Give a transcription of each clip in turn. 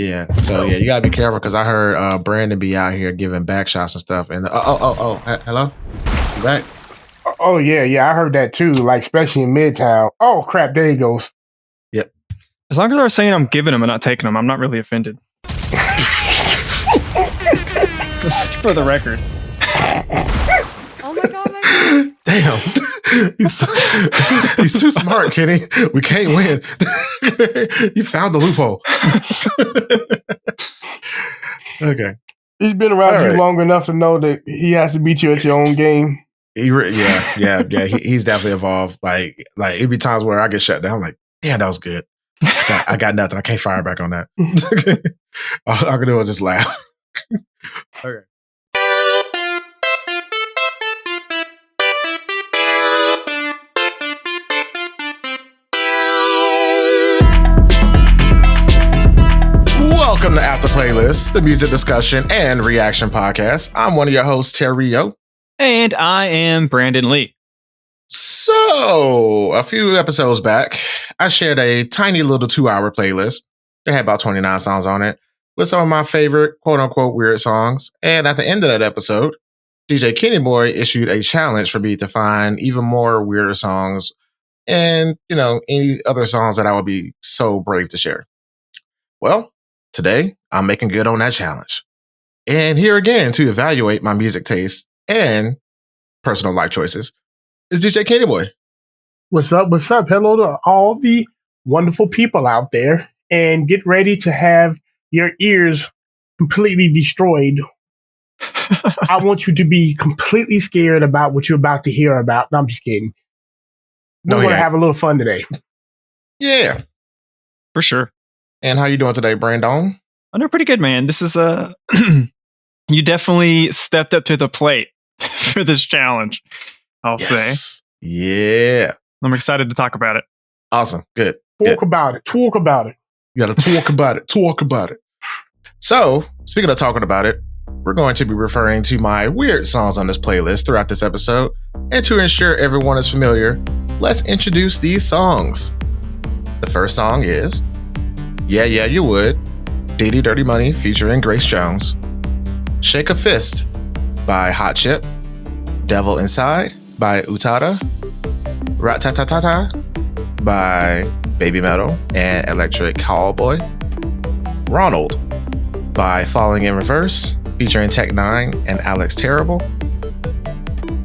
Yeah. So yeah, you gotta be careful because I heard Brandon be out here giving back shots and stuff. And hello, you back? Oh yeah, I heard that too. Like especially in Midtown. Oh crap, there he goes. Yep. As long as they're saying I'm giving them and not taking them, I'm not really offended. Just for the record. Oh my god. Damn. He's too smart, Kenny. We can't win. You found the loophole. Okay. He's been around you long enough to know that he has to beat you at your own game. Yeah. He's definitely evolved. Like it'd be times where I get shut down. I'm like, yeah, that was good. I got nothing. I can't fire back on that. All I can do is just laugh. Okay. Welcome to After Playlist, the music discussion and reaction podcast. I'm one of your hosts, Terrio. And I am Brandon Lee. So, a few episodes back, I shared a tiny little 2-hour playlist. It had about 29 songs on it with some of my favorite quote-unquote weird songs. And at the end of that episode, DJ Kenny Boy issued a challenge for me to find even more weirder songs and, any other songs that I would be so brave to share. Well, today, I'm making good on that challenge. And here again to evaluate my music taste and personal life choices is DJ Kenny Boy. What's up? Hello to all the wonderful people out there. And get ready to have your ears completely destroyed. I want you to be completely scared about what you're about to hear about. No, I'm just kidding. We're going to have a little fun today. Yeah. For sure. And how you doing today, Brandon? I'm doing pretty good, man. This is you definitely stepped up to the plate for this challenge, I'll say. Yeah. I'm excited to talk about it. Awesome. Good. Talk about it. You got to talk about it. So, speaking of talking about it, we're going to be referring to my weird songs on this playlist throughout this episode. And to ensure everyone is familiar, let's introduce these songs. The first song is Yeah, You Would, Diddy-Dirty Money featuring Grace Jones. Shake a Fist by Hot Chip. Devil Inside by Utada. RATATATA by BABYMETAL and Electric Cowboy. Ronald by Falling in Reverse featuring Tech Nine and Alex Terrible.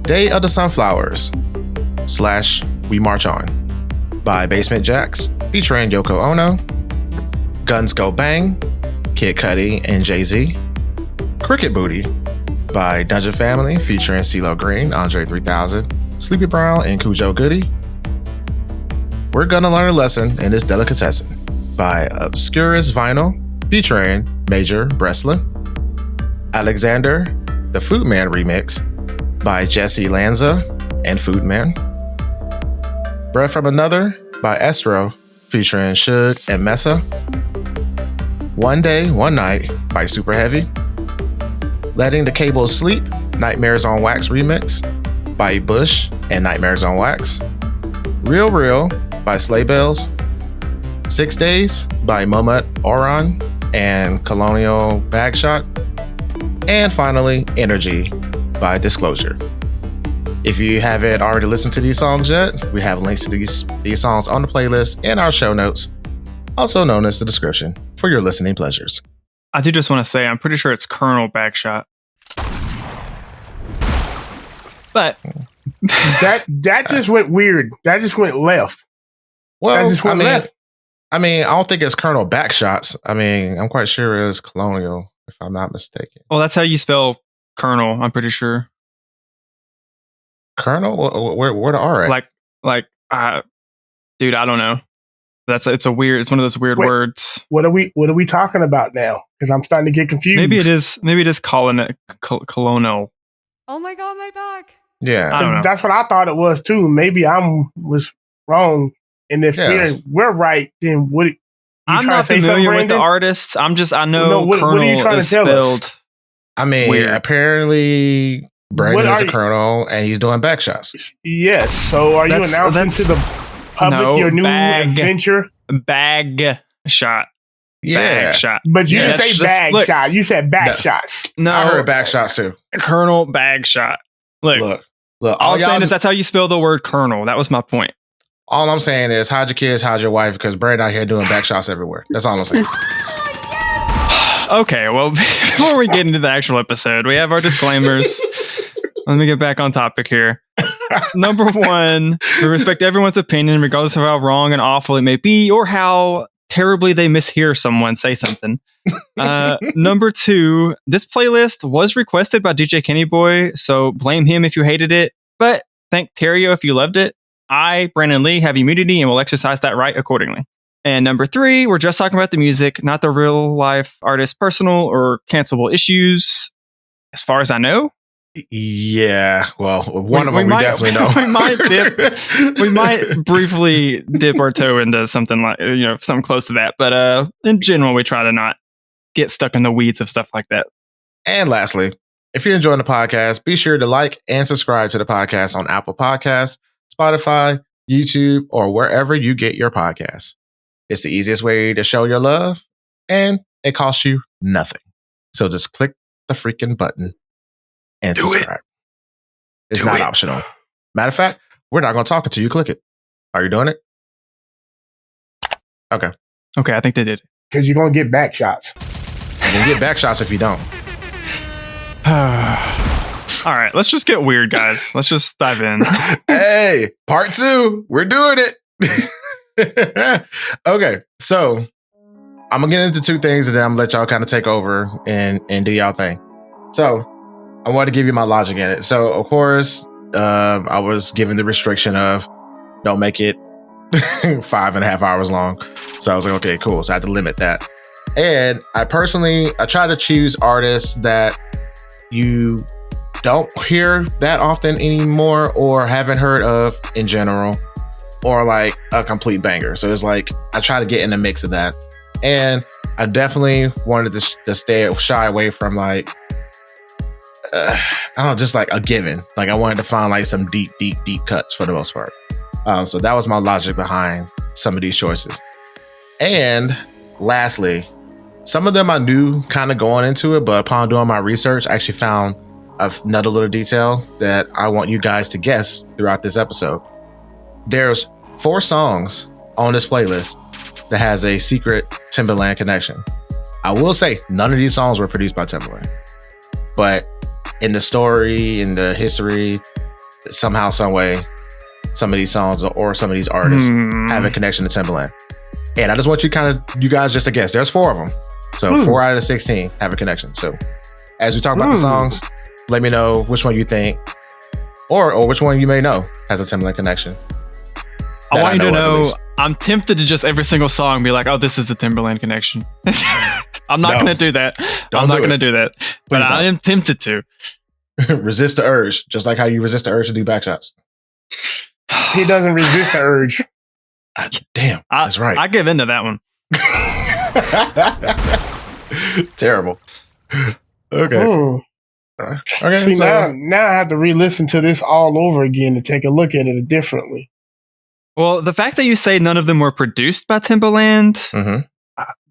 Day of the Sunflowers / We March On by Basement Jaxx featuring Yoko Ono. Guns Go Bang, Kid Cudi and Jay-Z. Cricket Booty by Dungeon Family featuring Cee-Lo Green, Andre 3000, Sleepy Brown, and Khujo Goodie. We're Gonna Learn a Lesson in This Delicatessen by Obscurest Vinyl featuring Major Breslin. Alexander, the Foodman remix by Jessy, Lanza, and Foodman. Breath from Another by Esthero featuring Suge and Mesa. One Day, One Night by SuperHeavy. Letting the Cables Sleep, Nightmares on Wax remix by Bush and Nightmares on Wax. Rill by Sleigh Bells. 6 Days by Mahmut, Orhan, and Colonial Bagshot. And finally, Energy by Disclosure. If you haven't already listened to these songs yet, we have links to these songs on the playlist and our show notes, also known as the description, for your listening pleasures. I do just want to say, I'm pretty sure it's Colonel Bagshot. But that just went weird. That just went left. Well, left. I don't think it's Colonel Backshots. I'm quite sure it is Colonial, if I'm not mistaken. Well, that's how you spell Colonel, I'm pretty sure. Colonel? Where the R at? Dude, I don't know. It's one of those weird words. What are we talking about now? Because I'm starting to get confused. Maybe it is Colonel. Oh my god, my back. Yeah. I don't know. That's what I thought it was too. Maybe was wrong. And if we're right, then what? I'm not familiar with the artist. I know Colonel is spelled. Weird. Apparently Brandon is a Colonel and he's doing back shots. Yes. So are you announcing to the public your new adventure? Bag shot. Yeah. Bagshot. But you Yes. didn't say Let's- bag look. shot. You said back shots. No, I heard Bagshots too. Colonel Bagshot. Look, Look. all I'm y'all saying is do- that's how you spell the word colonel. That was my point. all I'm saying is hide your kids, hide your wife, because Brad out here doing back shots everywhere. That's all I'm saying. Okay, well, before we get into the actual episode, we have our disclaimers. Let me get back on topic here. Number one, we respect everyone's opinion, regardless of how wrong and awful it may be, or how terribly they mishear someone say something. Number two, this playlist was requested by DJ Kenny Boy, so blame him if you hated it, but thank Terrio if you loved it. I, Brandon Lee, have immunity and will exercise that right accordingly. And number three, we're just talking about the music, not the real life artist's personal or cancelable issues. As far as I know, Yeah, well, one of them we might- definitely know. we might briefly dip our toe into something like, something close to that. But in general, we try to not get stuck in the weeds of stuff like that. And lastly, if you're enjoying the podcast, be sure to like and subscribe to the podcast on Apple Podcasts, Spotify, YouTube, or wherever you get your podcasts. It's the easiest way to show your love, and it costs you nothing. So just click the freaking button and subscribe. It's not optional. Matter of fact, we're not going to talk until you click it. Are you doing it? Okay. Okay, I think they did. Because you're going to get back shots. You can get back shots if you don't. All right, let's just get weird, guys. Let's just dive in. Hey, part 2. We're doing it. Okay, so I'm gonna get into two things and then I'm gonna let y'all kind of take over and do y'all thing. So I want to give you my logic in it. So of course, I was given the restriction of don't make it 5.5 hours long. So I was like, okay, cool. So I had to limit that. And I try to choose artists that you don't hear that often anymore or haven't heard of in general, or like a complete banger. So it's like I try to get in the mix of that. And I definitely wanted to stay shy away from like I don't know, just like a given. Like I wanted to find like some deep cuts for the most part. So that was my logic behind some of these choices. And lastly, some of them I knew kind of going into it, but upon doing my research, I actually found another little detail that I want you guys to guess throughout this episode. There's 4 songs on this playlist that has a secret Timbaland connection. I will say none of these songs were produced by Timbaland, but in the story, in the history, somehow, some way, some of these songs or some of these artists have a connection to Timbaland. And I just want you guys just to guess. There's 4 of them. So 4 out of the 16 have a connection. So as we talk about the songs, let me know which one you think or which one you may know has a Timbaland connection. I want you to of, at know, least. I'm tempted to just every single song be like, oh, this is a Timberland connection. I'm not going to do that. I'm not going to do that. But I am tempted to. Resist the urge, just like how you resist the urge to do backshots. He doesn't resist the urge. Damn, that's right. I give into that one. Terrible. Okay. Okay. See, so, now I have to re-listen to this all over again to take a look at it differently. Well, the fact that you say none of them were produced by Timbaland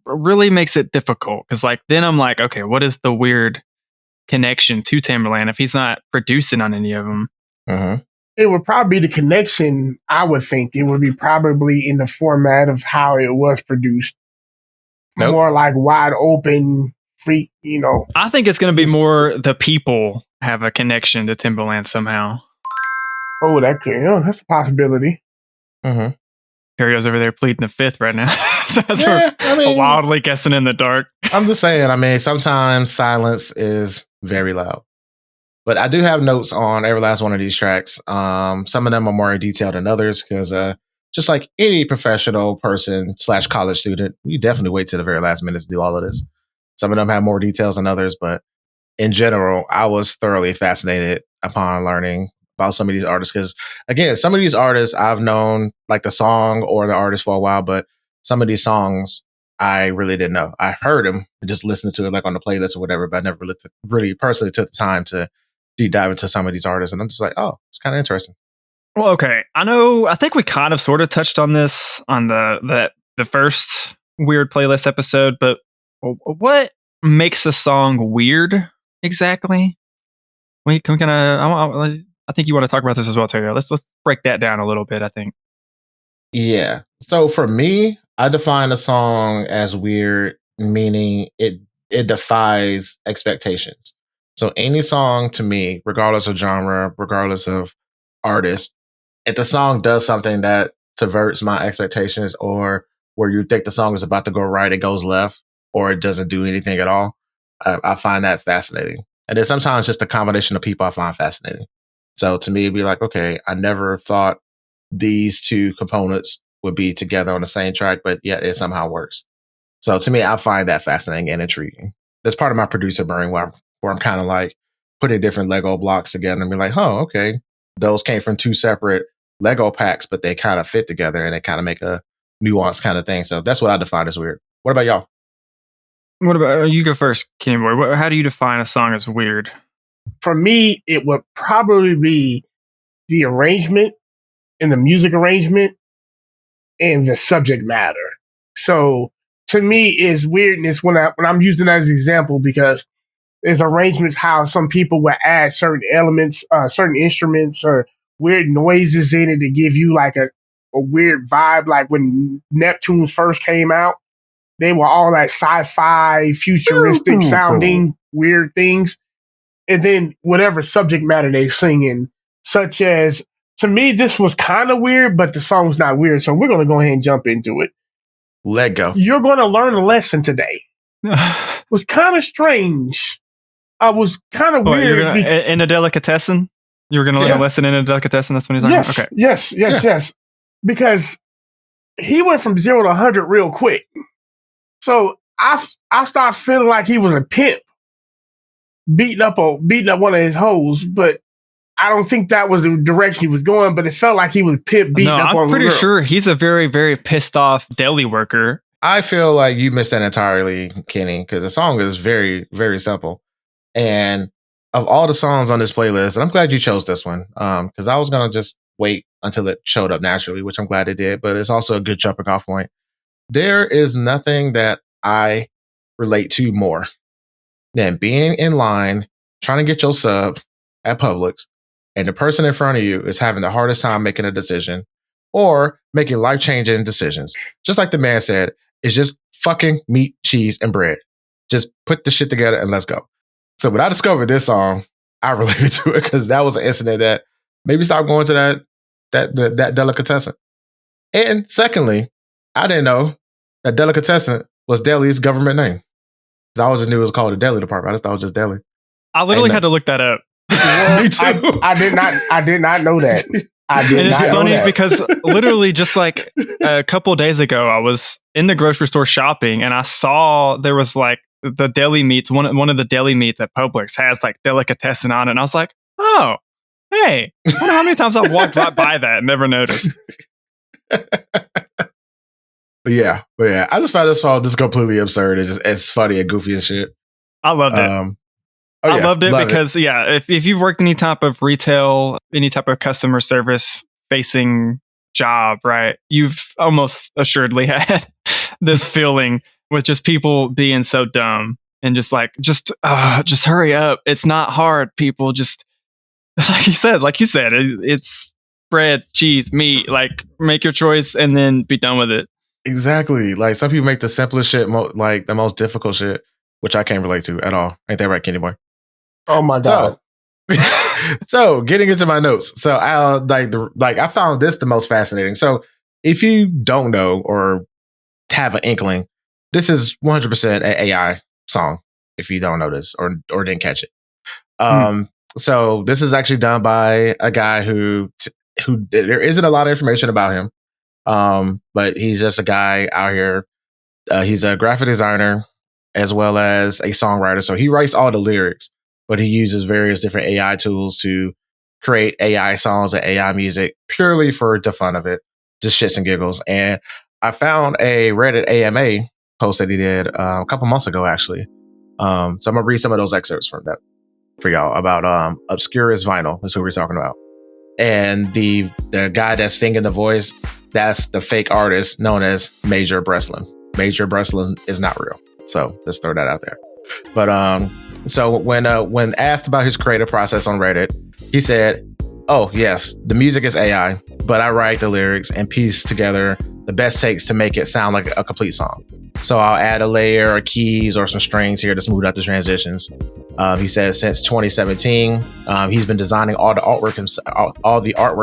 really makes it difficult. Because then I'm like, okay, what is the weird connection to Timbaland if he's not producing on any of them? It would probably be the connection, I would think. It would be probably in the format of how it was produced. Nope. More like wide open, freak, I think it's going to be more the people have a connection to Timbaland somehow. Oh, that's a possibility. Terrio's over there pleading the fifth right now. So we're wildly guessing in the dark. I'm just saying, sometimes silence is very loud. But I do have notes on every last one of these tracks. Some of them are more detailed than others because just like any professional person / college student, you definitely wait to the very last minute to do all of this. Some of them have more details than others, but in general, I was thoroughly fascinated upon learning about some of these artists. Because again, some of these artists I've known like the song or the artist for a while, but some of these songs I really didn't know. I heard them and just listened to it like on the playlist or whatever, but I never really personally took the time to deep dive into some of these artists. And I'm just like, oh, it's kind of interesting. Well, okay. I think we kind of sort of touched on this on the first weird playlist episode, but what makes a song weird exactly? We can kind of. I think you want to talk about this as well, Taylor. Let's break that down a little bit. I think. Yeah. So for me, I define a song as weird, meaning it defies expectations. So any song to me, regardless of genre, regardless of artist, if the song does something that subverts my expectations, or where you think the song is about to go right, it goes left, or it doesn't do anything at all, I find that fascinating. And then sometimes just the combination of people I find fascinating. So to me, it'd be like, okay, I never thought these two components would be together on the same track, but yet it somehow works. So to me, I find that fascinating and intriguing. That's part of my producer brain where I'm kind of like putting different Lego blocks together and be like, oh, okay, those came from two separate Lego packs, but they kind of fit together and they kind of make a nuanced kind of thing. So that's what I define as weird. What about y'all? What about you? Go first, Kenny Boy. How do you define a song as weird? For me, it would probably be the arrangement and the music arrangement and the subject matter. So to me, is weirdness when I'm using that as an example, because there's arrangements how some people will add certain elements, certain instruments or weird noises in it to give you like a weird vibe. Like when Neptunes first came out, they were all like sci-fi, futuristic sounding weird things. And then whatever subject matter they sing in, such as, to me, this was kind of weird, but the song's not weird. So we're going to go ahead and jump into it. Let go. You're going to learn a lesson today. It was kind of strange. I was kind of weird. In a delicatessen? You were going to learn a lesson in a delicatessen? That's what he's talking about? Okay. Yes. Because he went from 0 to 100 real quick. So I started feeling like he was a pimp beating up one of his hoes, but I don't think that was the direction he was going, but it felt like he was pimp beating up on I'm pretty sure he's a very, very pissed off deli worker. I feel like you missed that entirely, Kenny, because the song is very, very simple. And of all the songs on this playlist, and I'm glad you chose this one, because I was going to just wait until it showed up naturally, which I'm glad it did, but it's also a good jumping off point. There is nothing that I relate to more than being in line, trying to get your sub at Publix, and the person in front of you is having the hardest time making a decision or making life-changing decisions. Just like the man said, it's just fucking meat, cheese, and bread. Just put the shit together and let's go. So when I discovered this song, I related to it because that was an incident that maybe stop going to that delicatessen. And secondly, I didn't know that Delicatessen was Deli's government name. I always just knew it was called the Deli Department. I just thought it was just Deli. I literally had to look that up. Me too. I did not know that. And it's funny because literally just like a couple of days ago, I was in the grocery store shopping and I saw there was like the deli meats. One of the deli meats at Publix has like Delicatessen on it. And I was like, oh, hey, I wonder how many times I've walked right by that and never noticed. But yeah, I just found this song just completely absurd. It's funny and goofy and shit. I loved it. I loved it because if you've worked any type of retail, any type of customer service facing job, right, you've almost assuredly had this feeling with just people being so dumb and just hurry up. It's not hard, people. Just like you said, it's bread, cheese, meat. Like make your choice and then be done with it. Exactly. Like some people make the simplest shit like the most difficult shit, which I can't relate to at all. Ain't that right, Kenny Boy? Oh my God. So getting into my notes. So I found this the most fascinating. So if you don't know or have an inkling, this is 100% an AI song. If you don't know this or didn't catch it. So this is actually done by a guy who there isn't a lot of information about him. But he's just a guy out here. He's a graphic designer as well as a songwriter. So he writes all the lyrics, but he uses various different AI tools to create AI songs and AI music purely for the fun of it, just shits and giggles. And I found a Reddit AMA post that he did a couple months ago, actually. So I'm gonna read some of those excerpts from that for y'all about Obscurest Vinyl is who we're talking about. And the guy that's singing the voice, that's the fake artist known as Major Breslin. Major Wrestling is not real. So let's throw that out there. But so when asked about his creative process on Reddit, he said, "Oh yes, the music is AI, but I write the lyrics and piece together the best takes to make it sound like a complete song. So I'll add a layer or keys or some strings here to smooth out the transitions." He says since 2017, he's been designing all the artwork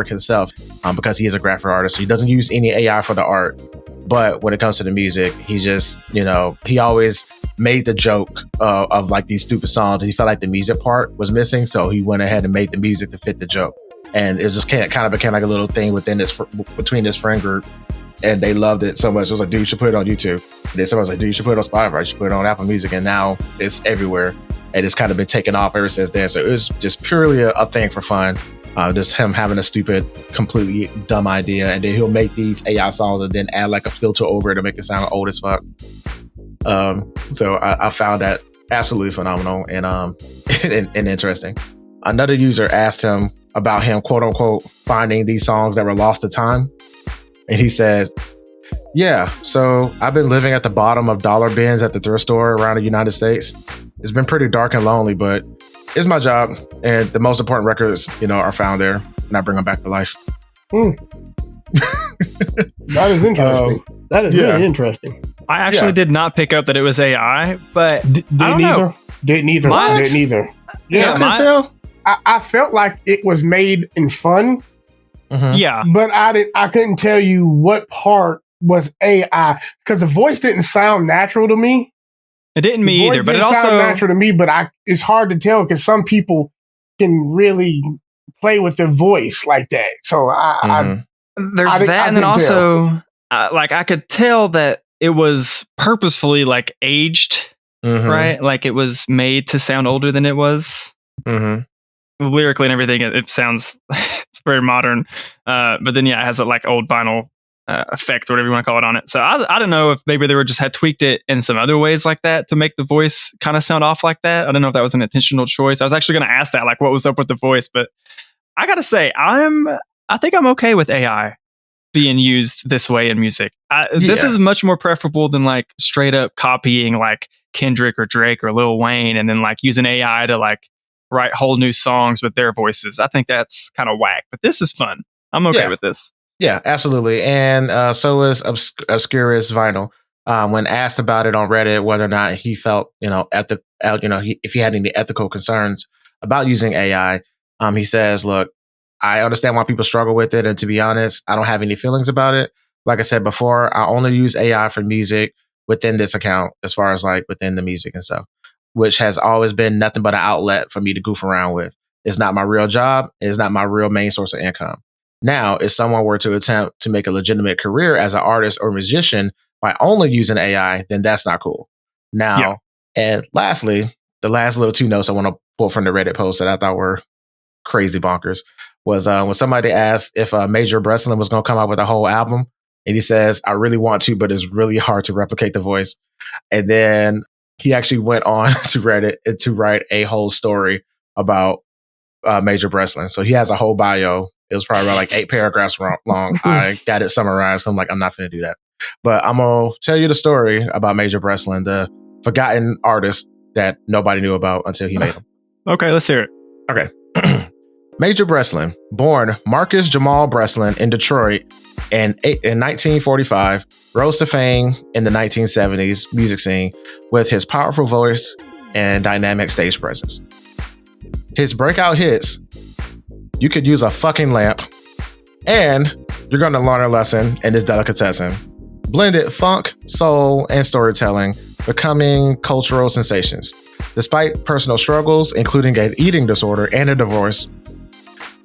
himself because he is a graphic artist. So he doesn't use any AI for the art. But when it comes to the music, he just, he always made the joke of like these stupid songs. He felt like the music part was missing. So he went ahead and made the music to fit the joke. And it just kind of became like a little thing between this friend group. And they loved it so much. It was like, dude, you should put it on YouTube. And then someone was like, dude, you should put it on Spotify. You should put it on Apple Music. And now it's everywhere. And it's kind of been taken off ever since then. So it was just purely a thing for fun. Just him having a stupid, completely dumb idea. And then he'll make these AI songs and then add like a filter over it to make it sound old as fuck. So I found that absolutely phenomenal and interesting. Another user asked him about him, quote unquote, finding these songs that were lost to time. And he says, "Yeah, so I've been living at the bottom of dollar bins at the thrift store around the United States. It's been pretty dark and lonely, but it's my job. And the most important records, are found there. And I bring them back to life." That is interesting. That is really interesting. I actually did not pick up that it was AI, but Didn't either. Yeah, I couldn't tell. I felt like it was made in fun. Mm-hmm. Yeah. But I couldn't tell you what part was AI because the voice didn't sound natural to me. It didn't me either, but it also sound natural to me. But it's hard to tell because some people can really play with their voice like that. So there's that, and then also I could tell that it was purposefully like aged, right? Like it was made to sound older than it was. Lyrically and everything, it sounds it's very modern. But then it has that like old vinyl effect or whatever you want to call it on it. So I don't know if maybe they just had tweaked it in some other ways like that to make the voice kind of sound off like that. I don't know if that was an intentional choice. I was actually going to ask that, like what was up with the voice, but I gotta say I think I'm okay with AI being used this way in music. This is much more preferable than like straight up copying like Kendrick or Drake or Lil Wayne and then like using AI to like write whole new songs with their voices. I think that's kind of whack, but this is fun. I'm okay with this. Yeah, absolutely. And so is Obscurest Vinyl. When asked about it on Reddit, whether or not he felt, if he had any ethical concerns about using AI, he says, "Look, I understand why people struggle with it. And to be honest, I don't have any feelings about it. Like I said before, I only use AI for music within this account, as far as like within the music and stuff, which has always been nothing but an outlet for me to goof around with. It's not my real job. It's not my real main source of income. Now, if someone were to attempt to make a legitimate career as an artist or musician by only using AI, then that's not cool." Now, and lastly, the last little two notes I want to pull from the Reddit post that I thought were crazy bonkers was when somebody asked if Major Wrestling was going to come out with a whole album. And he says, "I really want to, but it's really hard to replicate the voice." And then he actually went on to Reddit to write a whole story about Major Wrestling. So he has a whole bio. It was probably around like 8 paragraphs long. I got it summarized. I'm like, I'm not going to do that. But I'm going to tell you the story about Major Wrestling, the forgotten artist that nobody knew about until he made him. Okay, let's hear it. Okay. Major Breslin, born Marcus Jamal Breslin in Detroit in 1945, rose to fame in the 1970s music scene with his powerful voice and dynamic stage presence. His breakout hits, "You Could Use a Fucking Lamp," and "You're Gonna Learn a Lesson in This Delicatessen," blended funk, soul, and storytelling, becoming cultural sensations. Despite personal struggles, including an eating disorder and a divorce,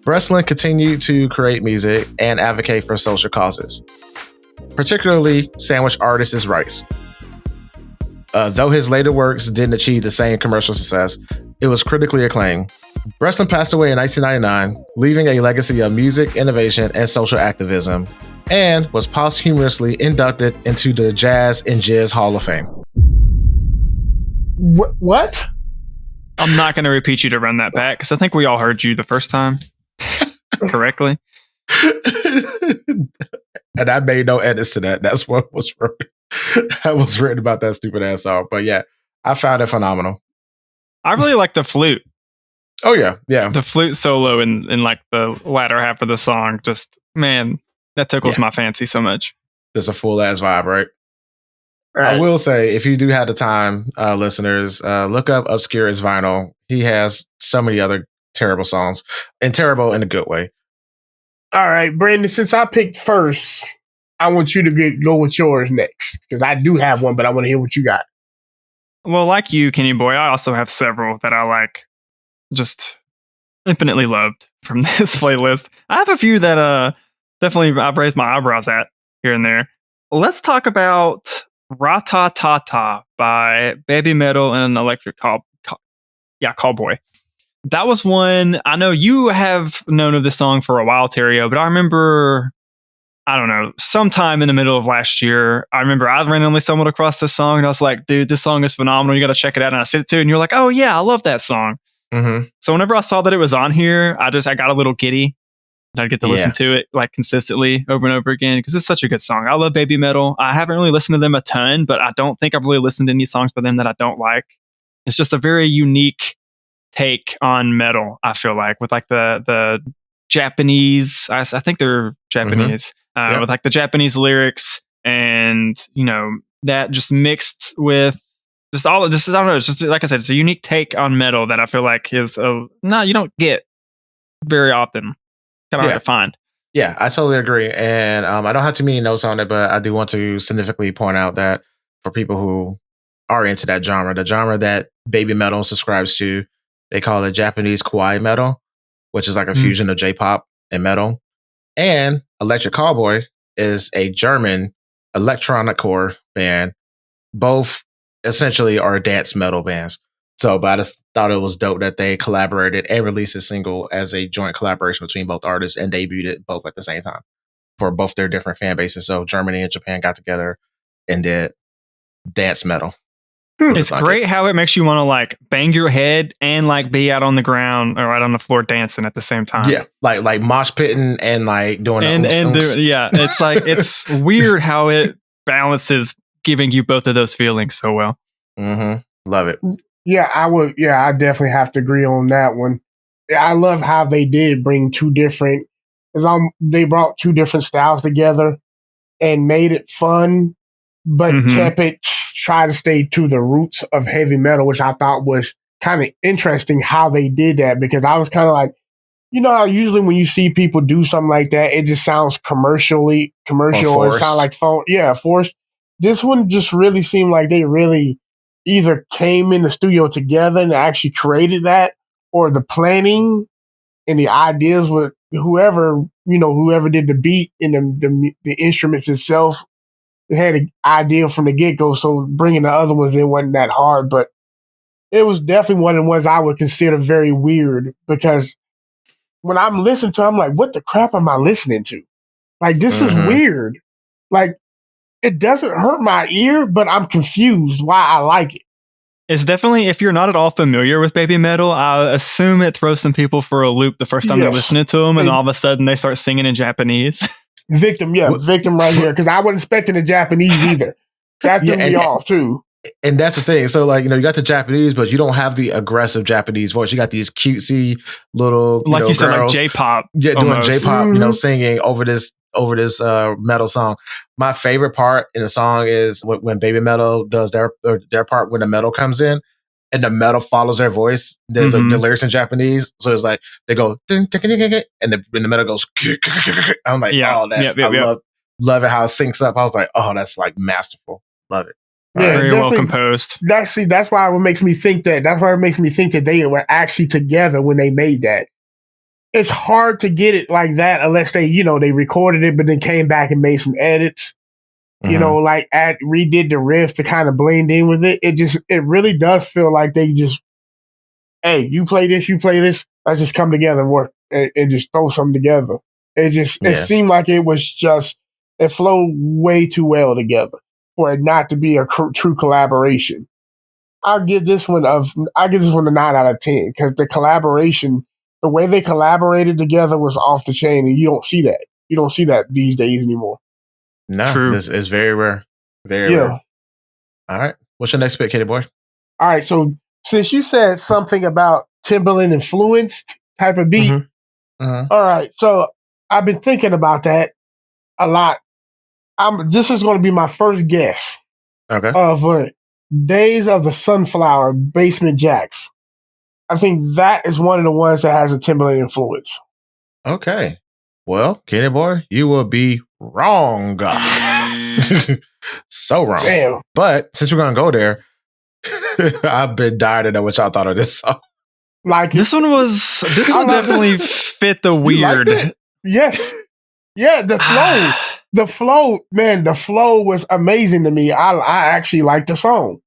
Breslin continued to create music and advocate for social causes, particularly sandwich artists' rights. Though his later works didn't achieve the same commercial success, it was critically acclaimed. Breslin passed away in 1999, leaving a legacy of music, innovation, and social activism, and was posthumously inducted into the Jazz and Jizz Hall of Fame. What? I'm not going to repeat you to run that back because I think we all heard you the first time correctly. And I made no edits to that. That's what was wrong. that was written about that stupid ass song. But yeah, I found it phenomenal. I really like the flute. Oh yeah, yeah. The flute solo in like the latter half of the song. Just man, that tickles my fancy so much. There's a full ass vibe, right? Right. I will say, if you do have the time, listeners, look up Obscurest vinyl. He has so many other terrible songs, and terrible in a good way. All right, Brandon, since I picked first, I want you to go with yours next, because I do have one, but I want to hear what you got. Well, like you, Kenny Boy, I also have several that I like, just infinitely loved from this playlist. I have a few that definitely I raised my eyebrows at here and there. Let's talk about RATATATA by BABYMETAL and Electric Cowboy. That was one. I know you have known of this song for a while, Terrio, but I remember, I don't know, sometime in the middle of last year, I remember I randomly stumbled across this song and I was like, dude, this song is phenomenal. You got to check it out. And I sent it to you and you're like, oh yeah, I love that song. Mm-hmm. So whenever I saw that it was on here, I got a little giddy. And I get to listen to it like consistently over and over again because it's such a good song. I love BABYMETAL. I haven't really listened to them a ton, but I don't think I've really listened to any songs by them that I don't like. It's just a very unique take on metal, I feel like, with like the Japanese, I think they're Japanese, with like the Japanese lyrics and, you know, that just mixed with just all of this. I don't know. It's just, like I said, it's a unique take on metal that I feel like is, you don't get very often. Kind of hard to find. Yeah, I totally agree. And I don't have too many notes on it, but I do want to significantly point out that for people who are into that genre, the genre that BABYMETAL subscribes to, they call it Japanese kawaii metal, which is like a fusion of J-pop and metal. And Electric Cowboy is a German electronic core band. Both essentially are dance metal bands. So, but I just thought it was dope that they collaborated and released a single as a joint collaboration between both artists and debuted it both at the same time for both their different fan bases. So Germany and Japan got together and did dance metal. It's great how it makes you want to like bang your head and like be out on the ground or right on the floor dancing at the same time. Yeah, like mosh pitting and like doing it's like it's weird how it balances giving you both of those feelings so well. Mm-hmm. Love it. Yeah, I would. Yeah, I definitely have to agree on that one. Yeah, I love how they did bring they brought two different styles together and made it fun, but kept it, try to stay to the roots of heavy metal, which I thought was kind of interesting how they did that, because I was kind of like, you know how usually when you see people do something like that, it just sounds commercial, it sounds like phone. Yeah, forced. This one just really seemed like they really either came in the studio together and actually created that, or the planning and the ideas with whoever did the beat and the instruments itself. They had an idea from the get-go, so bringing the other ones in wasn't that hard, but it was definitely one of the ones I would consider very weird, because when I'm listening to it, I'm like, what the crap am I listening to? Like, this is weird. Like, it doesn't hurt my ear, but I'm confused why I like it. It's definitely, if you're not at all familiar with BABYMETAL, I assume it throws some people for a loop the first time they're listening to them, and all of a sudden they start singing in Japanese. Victim right here, because I wasn't expecting the Japanese either. That threw me off too. And that's the thing. So, like, you got the Japanese, but you don't have the aggressive Japanese voice. You got these cutesy little, like you said, girls, like J-pop, doing J-pop, singing over this metal song. My favorite part in the song is when BABYMETAL does their part when the metal comes in, and the metal follows their voice, the lyrics in Japanese. So it's like they go, and the metal goes. I'm like, I love it how it syncs up. I was like, oh, that's like masterful. Love it. Yeah, very well composed. That's why it makes me think that. That's why it makes me think that they were actually together when they made that. It's hard to get it like that unless they recorded it, but then came back and made some edits. Redid the riff to kind of blend in with it. It really does feel like they just, hey, you play this, let's just come together and work and just throw something together. It seemed like it flowed way too well together for it not to be a true collaboration. I'll give this one a 9 out of 10, because the way they collaborated together was off the chain, and you don't see that. You don't see that these days anymore. No, this is very rare. Very Yeah. rare. All right. What's your next pick, Kitty Boy? All right. So since you said something about Timberland influenced type of beat, Mhm. all right. So I've been thinking about that a lot. This is going to be my first guess Okay. of Days of the Sunflower, Basement Jaxx. I think that is one of the ones that has a Timberland influence. Okay. Well, Kitty Boy, you will be wrong. So wrong. Damn. But since we're going to go there, I've been dying to know what y'all thought of this song. Like This one definitely fit the You liked weird. it? Yes. Yeah, the flow. The flow was amazing to me. I actually liked the song.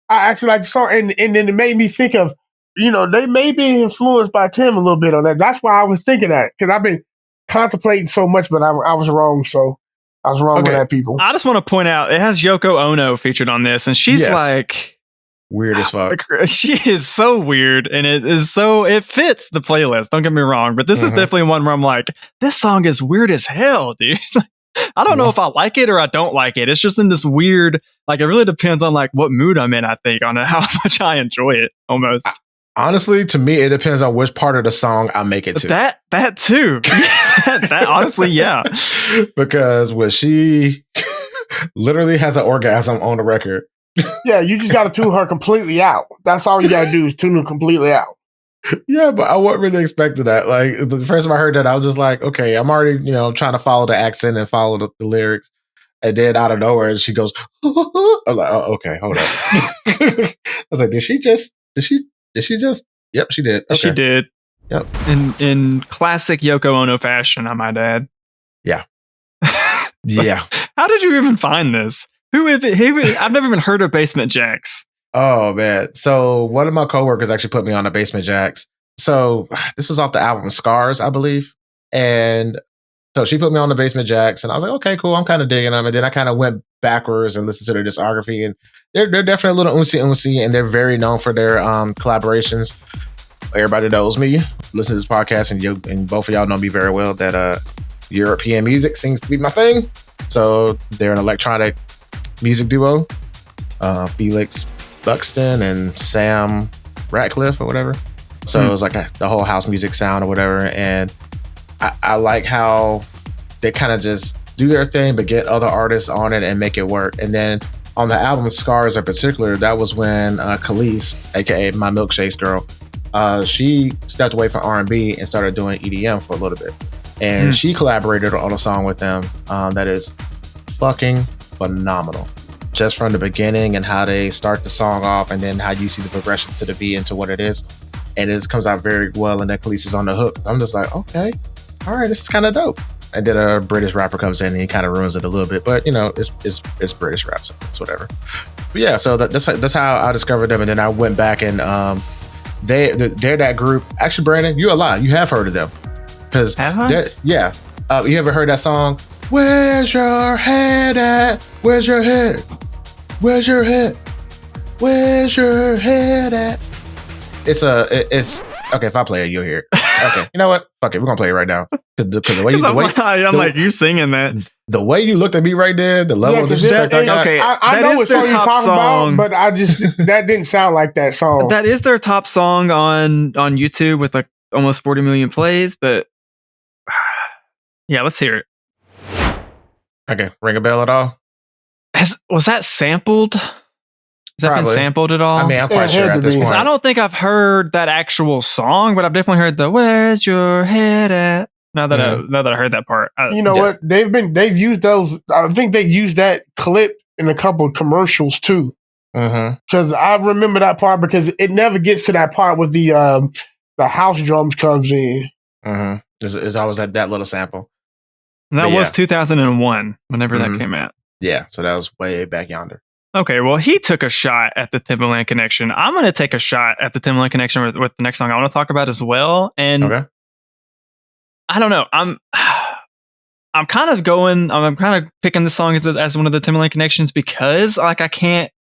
And then it made me think of, they may be influenced by Tim a little bit on that. That's why I was thinking that, because I've been contemplating so much, but I was wrong. So I was wrong with that, people. I just want to point out it has Yoko Ono featured on this, and she's like weird as fuck. She is so weird, and it fits the playlist. Don't get me wrong, but this is definitely one where I'm like, this song is weird as hell, dude. I don't know if I like it or I don't like it. It's just in this weird, like, it really depends on like what mood I'm in, I think, on how much I enjoy it almost. Honestly, to me, it depends on which part of the song I make it to. That too. that honestly, yeah. Because when she literally has an orgasm on the record. Yeah, you just got to tune her completely out. That's all you got to do is tune her completely out. Yeah, but I wasn't really expecting that. Like, the first time I heard that, I was just like, okay, I'm already, trying to follow the accent and follow the lyrics. And then out of nowhere, she goes, I'm like, oh, okay, hold up. I was like, did she just, yep, she did. Okay. She did. Yep. In classic Yoko Ono fashion, I might add. Yeah. Yeah. Like, how did you even find this? I've never even heard of Basement Jaxx. Oh, man. So one of my coworkers actually put me on a Basement Jaxx. So this was off the album Scars, I believe. And so she put me on the Basement Jaxx, and I was like, okay, cool. I'm kind of digging them. And then I kind of went backwards and listened to their discography. And they're definitely a little oonsy, and they're very known for their collaborations. Everybody knows me. Listen to this podcast, and both of y'all know me very well that European music seems to be my thing. So they're an electronic music duo. Felix Buxton and Sam Ratcliffe or whatever. So it was like the whole house music sound or whatever. And I like how they kind of just do their thing, but get other artists on it and make it work. And then on the album Scars in particular, that was when Khalees, aka My Milkshakes Girl, she stepped away from R&B and started doing EDM for a little bit. And she collaborated on a song with them that is fucking phenomenal. Just from the beginning and how they start the song off, and then how you see the progression to the beat into what it is. And it comes out very well, and then Khalees is on the hook. I'm just like, okay, all right, this is kind of dope. And then a British rapper comes in and he kind of ruins it a little bit, but it's British rap, so it's whatever. But yeah, so that's how I discovered them, and then I went back and they're that group. Actually, Brandon, you're a lie. You have heard of them because yeah. You ever heard that song? Where's your head at? Where's your head? Where's your head? Where's your head at? It's okay. If I play it, you'll hear it. Okay, you know what? Fuck it. We're gonna play it right now. Because the way I'm like, you singing that. The way you looked at me right there, the level of disrespect I got. Okay, I know what song you're talking about, but that didn't sound like that song. That is their top song on YouTube with like almost 40 million plays. But yeah, let's hear it. Okay, ring a bell at all? Was that sampled? Has that been sampled at all? I mean, I'm quite sure at this point. I don't think I've heard that actual song, but I've definitely heard the "Where's your head at?" Now that I heard that part, you know what? They've used those. I think they used that clip in a couple of commercials too. Because I remember that part because it never gets to that part with the house drums comes in. It's always that little sample. And that was 2001, whenever that came out. Yeah, so that was way back yonder. Okay, well, he took a shot at the Timberland connection. I'm going to take a shot at the Timberland connection with the next song I want to talk about as well. And I don't know. I'm kind of picking this song as one of the Timberland connections because like I can't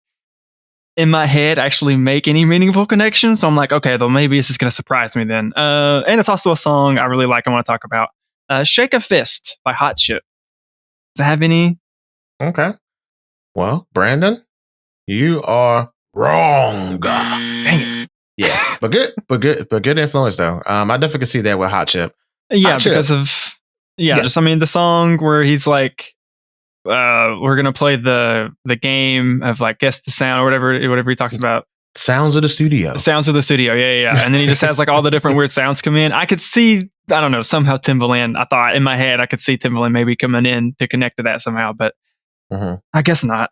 in my head actually make any meaningful connections. So I'm like, okay, though maybe it's just going to surprise me then. And it's also a song I really like. I want to talk about Shake a Fist by Hot Chip. Does it have any? Okay. Well, Brandon, you are wrong. Dang it. Yeah, but good influence though. I definitely can see that with Hot Chip. Yeah, Hot Chip. because of Yeah. just the song where he's like, we're gonna play the game of like guess the sound or whatever he talks about. Sounds of the studio. Sounds of the studio, yeah. And then he just has like all the different weird sounds come in. I could see, I don't know, somehow Timbaland, I thought in my head I could see Timbaland maybe coming in to connect to that somehow, but I guess not.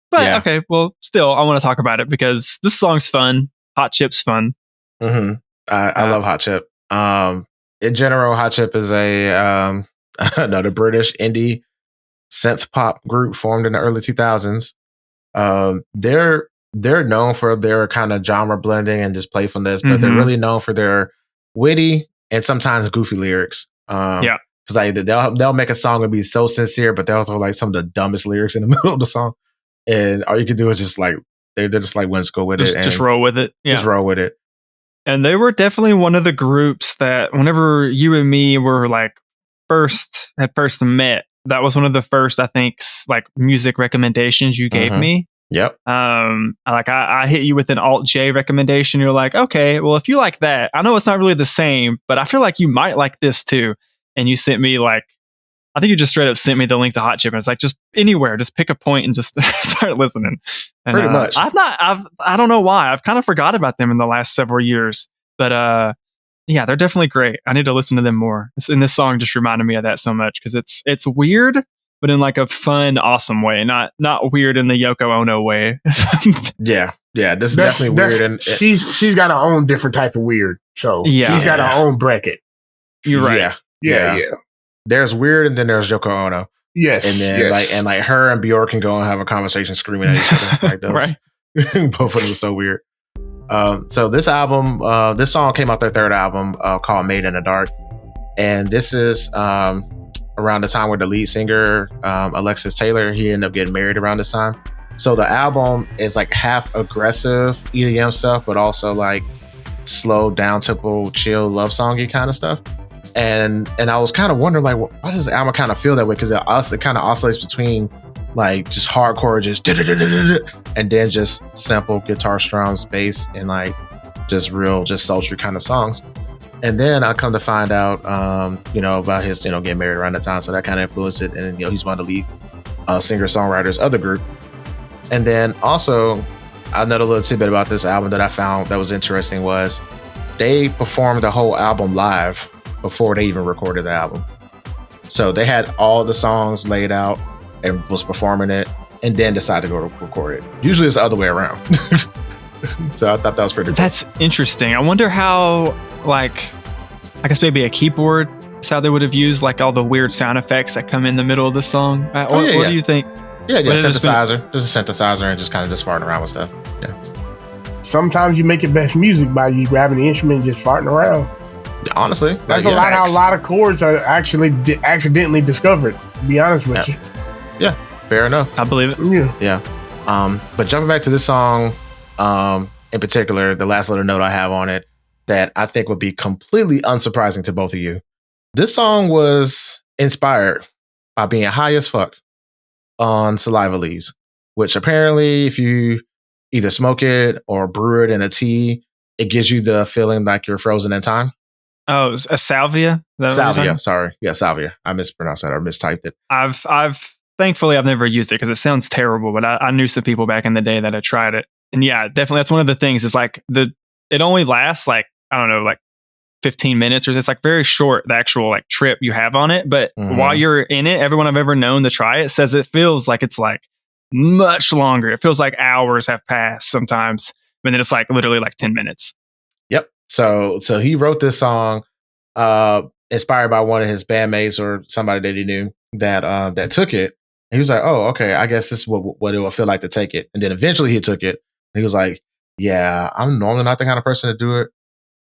But Yeah. okay, well, still, I want to talk about it because this song's fun. Hot Chip's fun. I love Hot Chip. In general, Hot Chip is a another British indie synth pop group formed in the early 2000s. They're known for their kind of genre blending and just playfulness, but they're really known for their witty and sometimes goofy lyrics. Because like they'll make a song and be so sincere, but they'll throw like some of the dumbest lyrics in the middle of the song, and all you can do is just like they're just like whimsical with it. Just roll with it. Yeah. Just roll with it. And they were definitely one of the groups that whenever you and me were like first met, that was one of the first, I think, like music recommendations you gave me. Yep. Like I hit you with an Alt J recommendation. You're like, okay, well, if you like that, I know it's not really the same, but I feel like you might like this too. And you sent me like, I think you just straight up sent me the link to Hot Chip. And it's like, just anywhere, just pick a point and just start listening. And, pretty much. I don't know why. I've kind of forgot about them in the last several years, but yeah, they're definitely great. I need to listen to them more. And this song just reminded me of that so much because it's weird, but in like a fun, awesome way, not weird in the Yoko Ono way. Yeah. This is definitely weird. And she's got her own different type of weird. So she's got her own bracket. You're right. Yeah. There's weird, and then there's Yoko Ono. Yes. And then like her and Bjork can go and have a conversation screaming at each other like those. Right. Both of them are so weird. So this album, this song came out their third album called Made in the Dark. And this is around the time where the lead singer, Alexis Taylor, he ended up getting married around this time. So the album is like half aggressive EDM stuff, but also like slow, down tempo, chill, love songy kind of stuff. And I was kind of wondering, like, why does the album kind of feel that way? Because it kind of oscillates between like just hardcore, just and then just simple guitar, strums, bass, and like just real, just sultry kind of songs. And then I come to find out, about his, getting married around the time, so that kind of influenced it. And he's one of the lead singer-songwriters of the group. And then also, another little tidbit about this album that I found that was interesting was they performed the whole album live before they even recorded the album. So they had all the songs laid out and was performing it, and then decided to go record it. Usually it's the other way around. So I thought that was pretty cool. That's interesting. I wonder how, like, I guess maybe a keyboard is how they would have used like all the weird sound effects that come in the middle of the song. What do you think? Yeah, synthesizer. There's a synthesizer and just kind of just farting around with stuff. Yeah. Sometimes you make your best music by you grabbing the instrument and just farting around. Honestly, that's a lot of chords are actually accidentally discovered, to be honest with you. Yeah, fair enough. I believe it. Yeah. But jumping back to this song, in particular, the last little note I have on it that I think would be completely unsurprising to both of you. This song was inspired by being high as fuck on saliva leaves, which apparently if you either smoke it or brew it in a tea, it gives you the feeling like you're frozen in time. Oh, a salvia? Salvia, sorry. Yeah, salvia. I mispronounced that or mistyped it. Thankfully I've never used it because it sounds terrible, but I knew some people back in the day that had tried it. And yeah, definitely that's one of the things is like it only lasts like, I don't know, like 15 minutes or it's like very short, the actual like trip you have on it. But while you're in it, everyone I've ever known to try it says it feels like it's like much longer. It feels like hours have passed sometimes, but then it's like literally like 10 minutes. Yep. So he wrote this song inspired by one of his bandmates or somebody that he knew that took it. And he was like, oh, okay, I guess this is what it will feel like to take it. And then eventually he took it. And he was like, yeah, I'm normally not the kind of person to do it,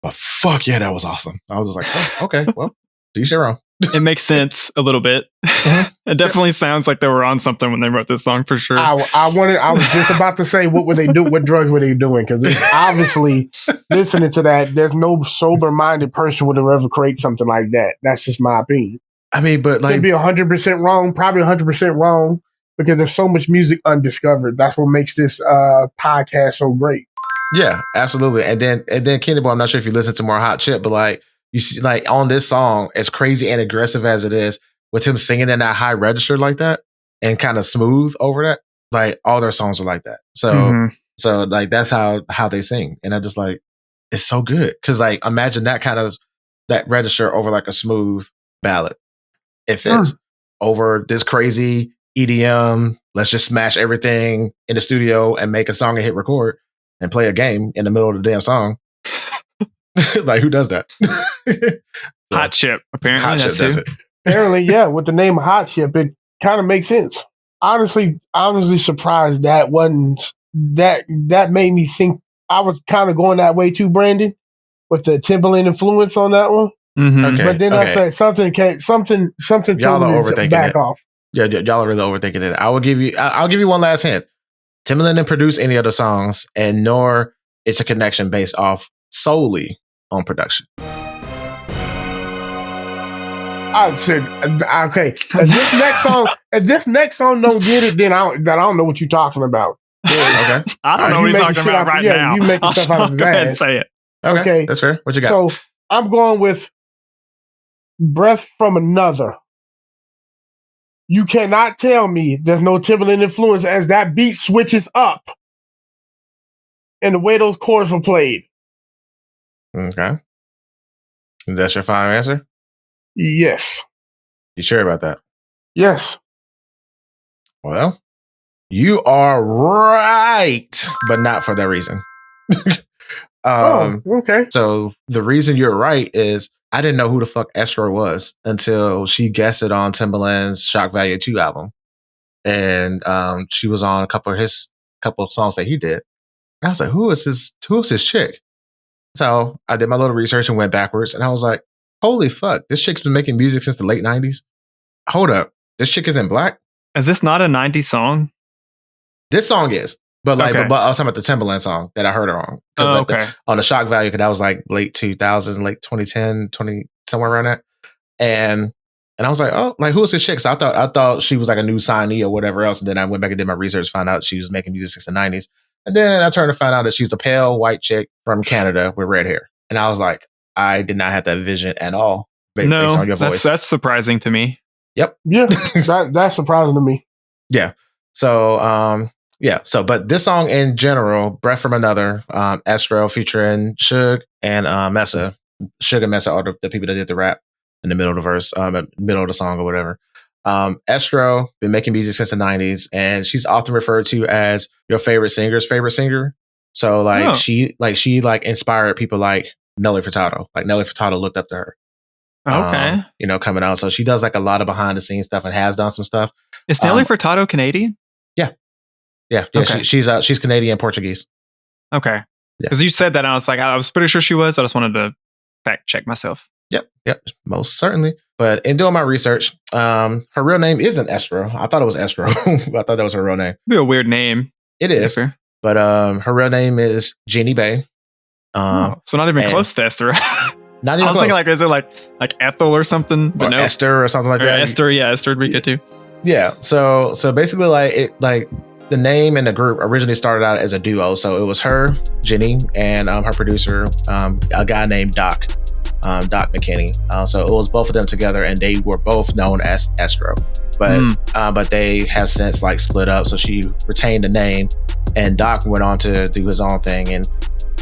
but fuck yeah, that was awesome. I was like, oh, okay, well, to each their own. It makes sense a little bit. It definitely sounds like they were on something when they wrote this song for sure. I was just about to say, what were they do? What drugs were they doing? Because obviously, listening to that, there's no sober-minded person would ever create something like that. That's just my opinion. I mean, but like, could be 100% wrong, probably 100% wrong. because there's so much music undiscovered. That's what makes this podcast so great. Yeah, absolutely. And then Kenny Boy, I'm not sure if you listen to more Hot Chip, but like you see, like on this song, as crazy and aggressive as it is, with him singing in that high register like that and kind of smooth over that, like all their songs are like that. So like that's how they sing, and I just like it's so good because like imagine that register over like a smooth ballad. It fits over this crazy EDM. Let's just smash everything in the studio and make a song and hit record and play a game in the middle of the damn song. Like who does that? Hot Chip, apparently. Hot Chip does it. Apparently, yeah, with the name Hot Chip, it kind of makes sense. Honestly surprised that wasn't that made me think. I was kind of going that way too, Brandon, with the Timbaland influence on that one. Mm-hmm. Okay, but then I said something y'all told me to back off. Yeah, y'all are really overthinking it. I'll give you one last hint. Timbaland didn't produce any of the songs, and nor it's a connection based off solely on production. I said, okay. If this next song don't get it, then I don't know what you're talking about. Yeah. Okay, I don't know what he's talking about right now. You making stuff out of his go ahead and ass. say it. okay, that's fair. What you got? So I'm going with Breath from Another. You cannot tell me there's no Timbaland influence as that beat switches up and the way those chords were played. Okay, that's your final answer. Yes. You sure about that? Yes. Well, you are right, but not for that reason. Okay. So the reason you're right is I didn't know who the fuck Esthero was until she guested on Timbaland's Shock Value 2 album. And she was on a couple of songs that he did. And I was like, who is this chick? So I did my little research and went backwards, and I was like, holy fuck, this chick's been making music since the late 90s. Hold up. This chick isn't black? Is this not a 90s song? This song is. But like, Okay. but I was talking about the Timbaland song that I heard her on. Oh, Like okay. on the Shock Value, because that was like late 2000s, late 2010, somewhere around that. And I was like, oh, like who is this chick? So I thought she was like a new signee or whatever else. And then I went back and did my research, found out she was making music since the 90s. And then I turned to find out that she's a pale white chick from Canada with red hair. And I was like, I did not have that vision at all based on your voice. That's surprising to me. Yep. Yeah, that's surprising to me. Yeah. So, but this song in general, Breath from Another, Esthero featuring Suge and Messa. Suge and Messa are the people that did the rap in the middle of the verse, middle of the song or whatever. Esthero been making music since the 90s, and she's often referred to as your favorite singer's favorite singer. So like she inspired people like Nelly Furtado. Like Nelly Furtado looked up to her. Okay. Coming out. So she does like a lot of behind the scenes stuff and has done some stuff. Is Nelly Furtado Canadian? Yeah. Okay. She's Canadian Portuguese. Okay. Yeah. Because you said that, and I was pretty sure she was. I just wanted to fact check myself. Yep, most certainly. But in doing my research, her real name isn't Esthero. I thought it was Esthero. I thought that was her real name. It'd be a weird name. It is. Fair. But her real name is Jeannie Bay. So not even close to Esther. Not even I was close. thinking like, is it like Ethel or something? But or no. Esther or something like Or that. Esther, yeah, Esther would be good too. Yeah. So basically, like the name and the group originally started out as a duo. So it was her, Jenny, and her producer, a guy named Doc McKinney. So it was both of them together, and they were both known as Esthero. But they have since like split up. So she retained the name, and Doc went on to do his own thing, and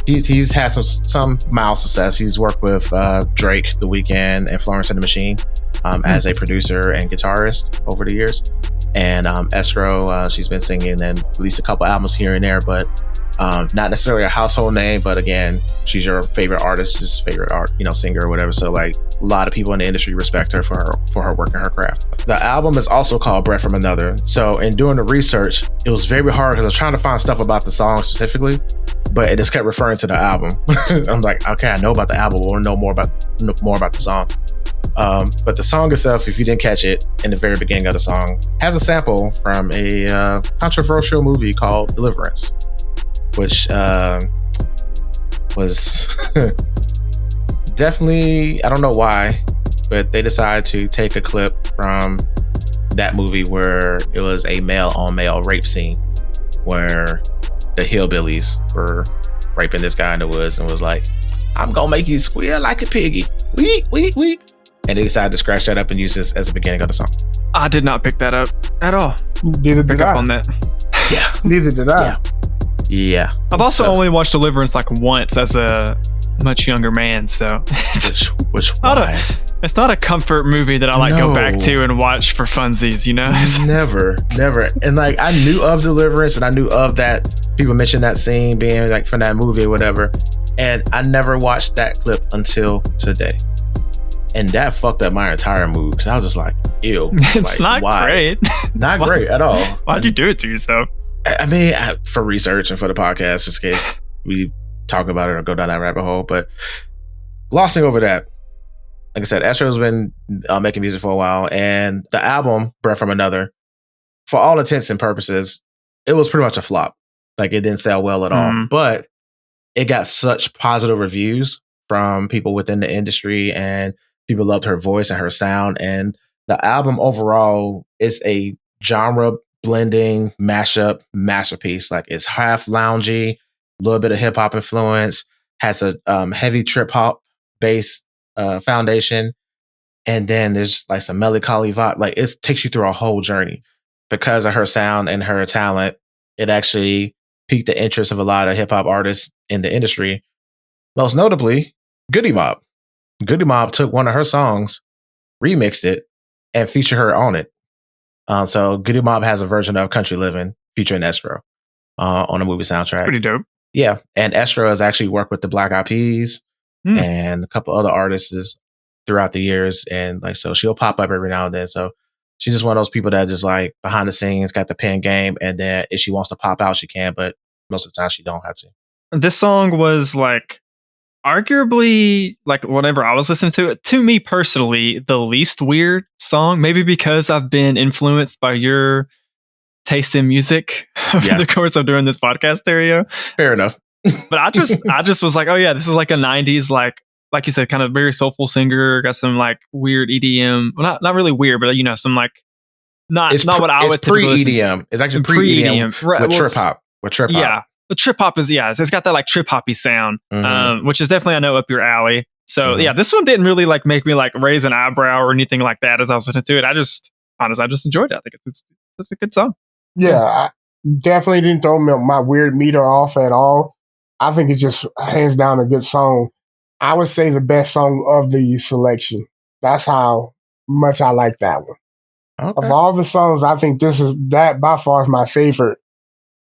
he's had some mild success. He's worked with Drake, The Weeknd, and Florence and the Machine as a producer and guitarist over the years. And Esthero, she's been singing and released a couple albums here and there, but not necessarily a household name. But again, she's your favorite artist's favorite singer or whatever. So like a lot of people in the industry respect her for her work and her craft. The album is also called Breath from Another. So in doing the research, it was very hard because I was trying to find stuff about the song specifically, but it just kept referring to the album. I'm like, okay, I know about the album, but I want to know more about the song. But the song itself, if you didn't catch it in the very beginning of the song, has a sample from a controversial movie called Deliverance, which was definitely, I don't know why, but they decided to take a clip from that movie where it was a male on male rape scene where the hillbillies were raping this guy in the woods and was like, I'm gonna make you squeal like a piggy. Weep, weep, weep. And they decided to scratch that up and use this as the beginning of the song. I did not pick that up at all. Neither did Pick up I. on that. Yeah. Neither did I. Yeah. I've also So- only watched Deliverance like once as a much younger man, so Which Not a- why? it's not a comfort movie that I like go back No. to and watch for funsies, you know? Never. And like I knew of Deliverance and I knew of that. People mentioned that scene being like from that movie or whatever. And I never watched that clip until today. And that fucked up my entire mood because I was just like, ew. It's like, not why? great. Not Why- great at all. Why'd you do it to yourself? I mean, for research and for the podcast, just in case we talk about it or go down that rabbit hole. But glossing over that, like I said, Esthero's been making music for a while, and the album Breath from Another, for all intents and purposes, it was pretty much a flop. Like it didn't sell well at all, Mm. but it got such positive reviews from people within the industry, and people loved her voice and her sound. And the album overall is a genre blending mashup masterpiece. Like it's half loungy, a little bit of hip hop influence, has a heavy trip hop bass foundation, and then there's like some melancholy vibe. Like it takes you through a whole journey. Because of her sound and her talent, it actually piqued the interest of a lot of hip hop artists in the industry. Most notably, Goodie Mob. Goodie Mob took one of her songs, remixed it, and featured her on it. So Goodie Mob has a version of Country Living featuring Esthero on the movie soundtrack. Pretty dope. Yeah, and Esthero has actually worked with the Black Eyed Peas Hmm. and a couple other artists throughout the years, and like so she'll pop up every now and then. So she's just one of those people that just like behind the scenes got the pen game, and then if she wants to pop out, she can, but most of the time she don't have to. This song was like arguably like whenever I was listening to it, to me personally, the least weird song. Maybe because I've been influenced by your taste in music over Yeah. the course of doing this podcast, Dario. Fair enough. But I just was like, oh yeah, this is like a '90s like you said, kind of very soulful singer. Got some like weird EDM. Well, not really weird, but you know, some like not what I would typically listen to. pre-EDM. It's actually pre-EDM Right, with well, trip hop. With trip hop. Yeah, the trip hop is it's got that like trip hoppy sound, Mhm. which is definitely I know up your alley. So Mhm. yeah, this one didn't really like make me like raise an eyebrow or anything like that as I was listening to it. I just enjoyed it. I think it's a good song. Yeah, I definitely didn't throw my weird meter off at all. I think it's just hands down a good song. I would say the best song of the selection. That's how much I like that one. Okay. Of all the songs, I think that by far is my favorite.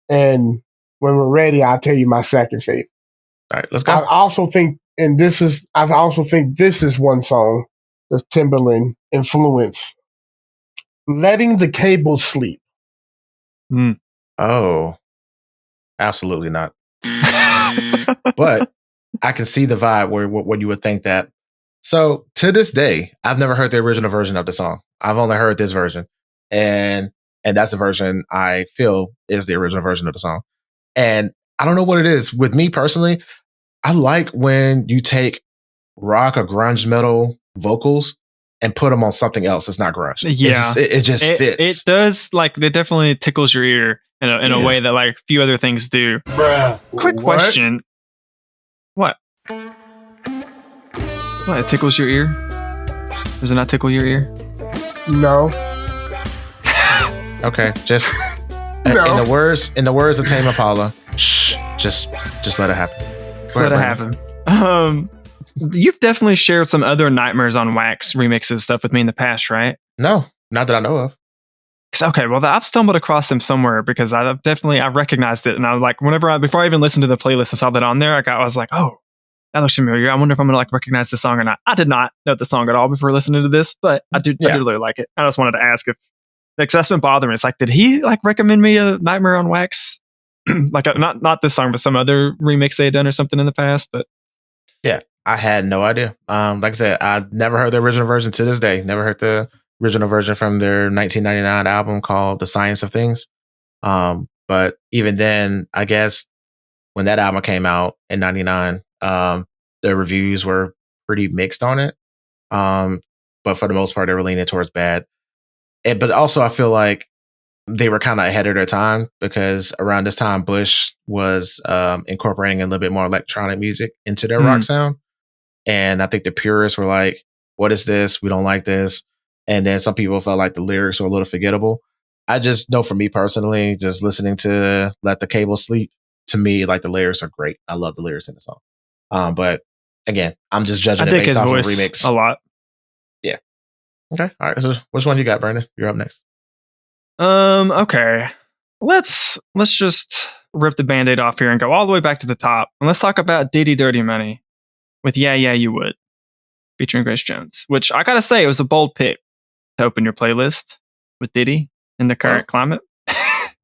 And when we're ready, I'll tell you my second favorite. All right, let's go. I also think this is one song that's Timberland influence. Letting the Cable Sleep. Oh, absolutely not. But I can see the vibe where you would think that. So to this day, I've never heard the original version of the song. I've only heard this version, and that's the version I feel is the original version of the song. And I don't know what it is with me personally. I like when you take rock or grunge metal vocals and put them on something else that's not grunge. Yeah. it just fits. It does like it definitely tickles your ear in a way that like few other things do. Quick What? question. What? What? It tickles your ear? Does it not tickle your ear? No. Okay, just No. in the words of Tame Impala, shh, just let it happen. Just let it happen. You've definitely shared some other Nightmares on Wax remixes stuff with me in the past, right? No, not that I know of. Okay, well, I've stumbled across them somewhere because I recognized it, and I was like, before I even listened to the playlist and saw that on there, I was like, oh, that looks familiar. I wonder if I'm gonna like recognize the song or not. I did not know the song at all before listening to this, but I do really like it. I just wanted to ask if because that's been bothering me. It's like, did he like recommend me a Nightmare on Wax? Like not this song, but some other remix they had done or something in the past. But yeah, I had no idea. Like I said, I never heard the original version to this day. Never heard the original version from their 1999 album called The Science of Things. But even then, I guess when that album came out in 99, the reviews were pretty mixed on it. But for the most part, they were leaning towards bad. but also I feel like they were kind of ahead of their time because around this time Bush was incorporating a little bit more electronic music into their rock sound. And I think the purists were like, what is this? We don't like this. And then some people felt like the lyrics were a little forgettable. I just know for me personally, just listening to Let the Cable Sleep, to me, like the lyrics are great. I love the lyrics in the song. But again, I'm just judging it based off of remix. A lot. Yeah. Okay. All right. So which one you got, Brandon? You're up next. Okay. Let's just rip the Band-Aid off here and go all the way back to the top. And let's talk about Diddy-Dirty Money with Yeah, Yeah, You Would, featuring Grace Jones, which I gotta say, it was a bold pick to open your playlist with Diddy in the current climate.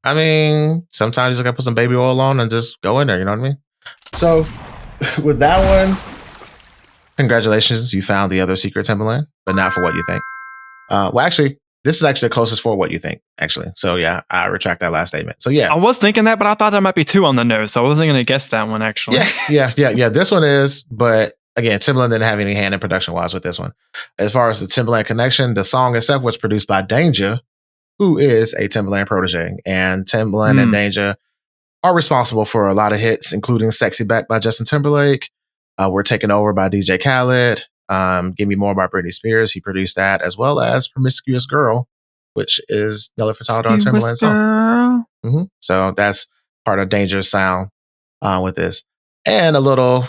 I mean, sometimes you just gotta put some baby oil on and just go in there, you know what I mean? So with that one, congratulations, you found the other secret Timberland, but not for what you think. Well, actually, this is actually the closest for what you think, actually. So yeah, I retract that last statement. So yeah. I was thinking that, but I thought that might be 2 on the nose, so I wasn't going to guess that one, actually. Yeah. This one is, but again, Timberland didn't have any hand in production-wise with this one. As far as the Timberland connection, the song itself was produced by Danger, who is a Timberland protege. And Timberland and Danger are responsible for a lot of hits, including Sexy Back by Justin Timberlake. We're Taken Over by DJ Khaled. Give Me More by Britney Spears. He produced that, as well as Promiscuous Girl, which is Nelly Furtado and Timberland's song. So that's part of Danger's sound with this. And a little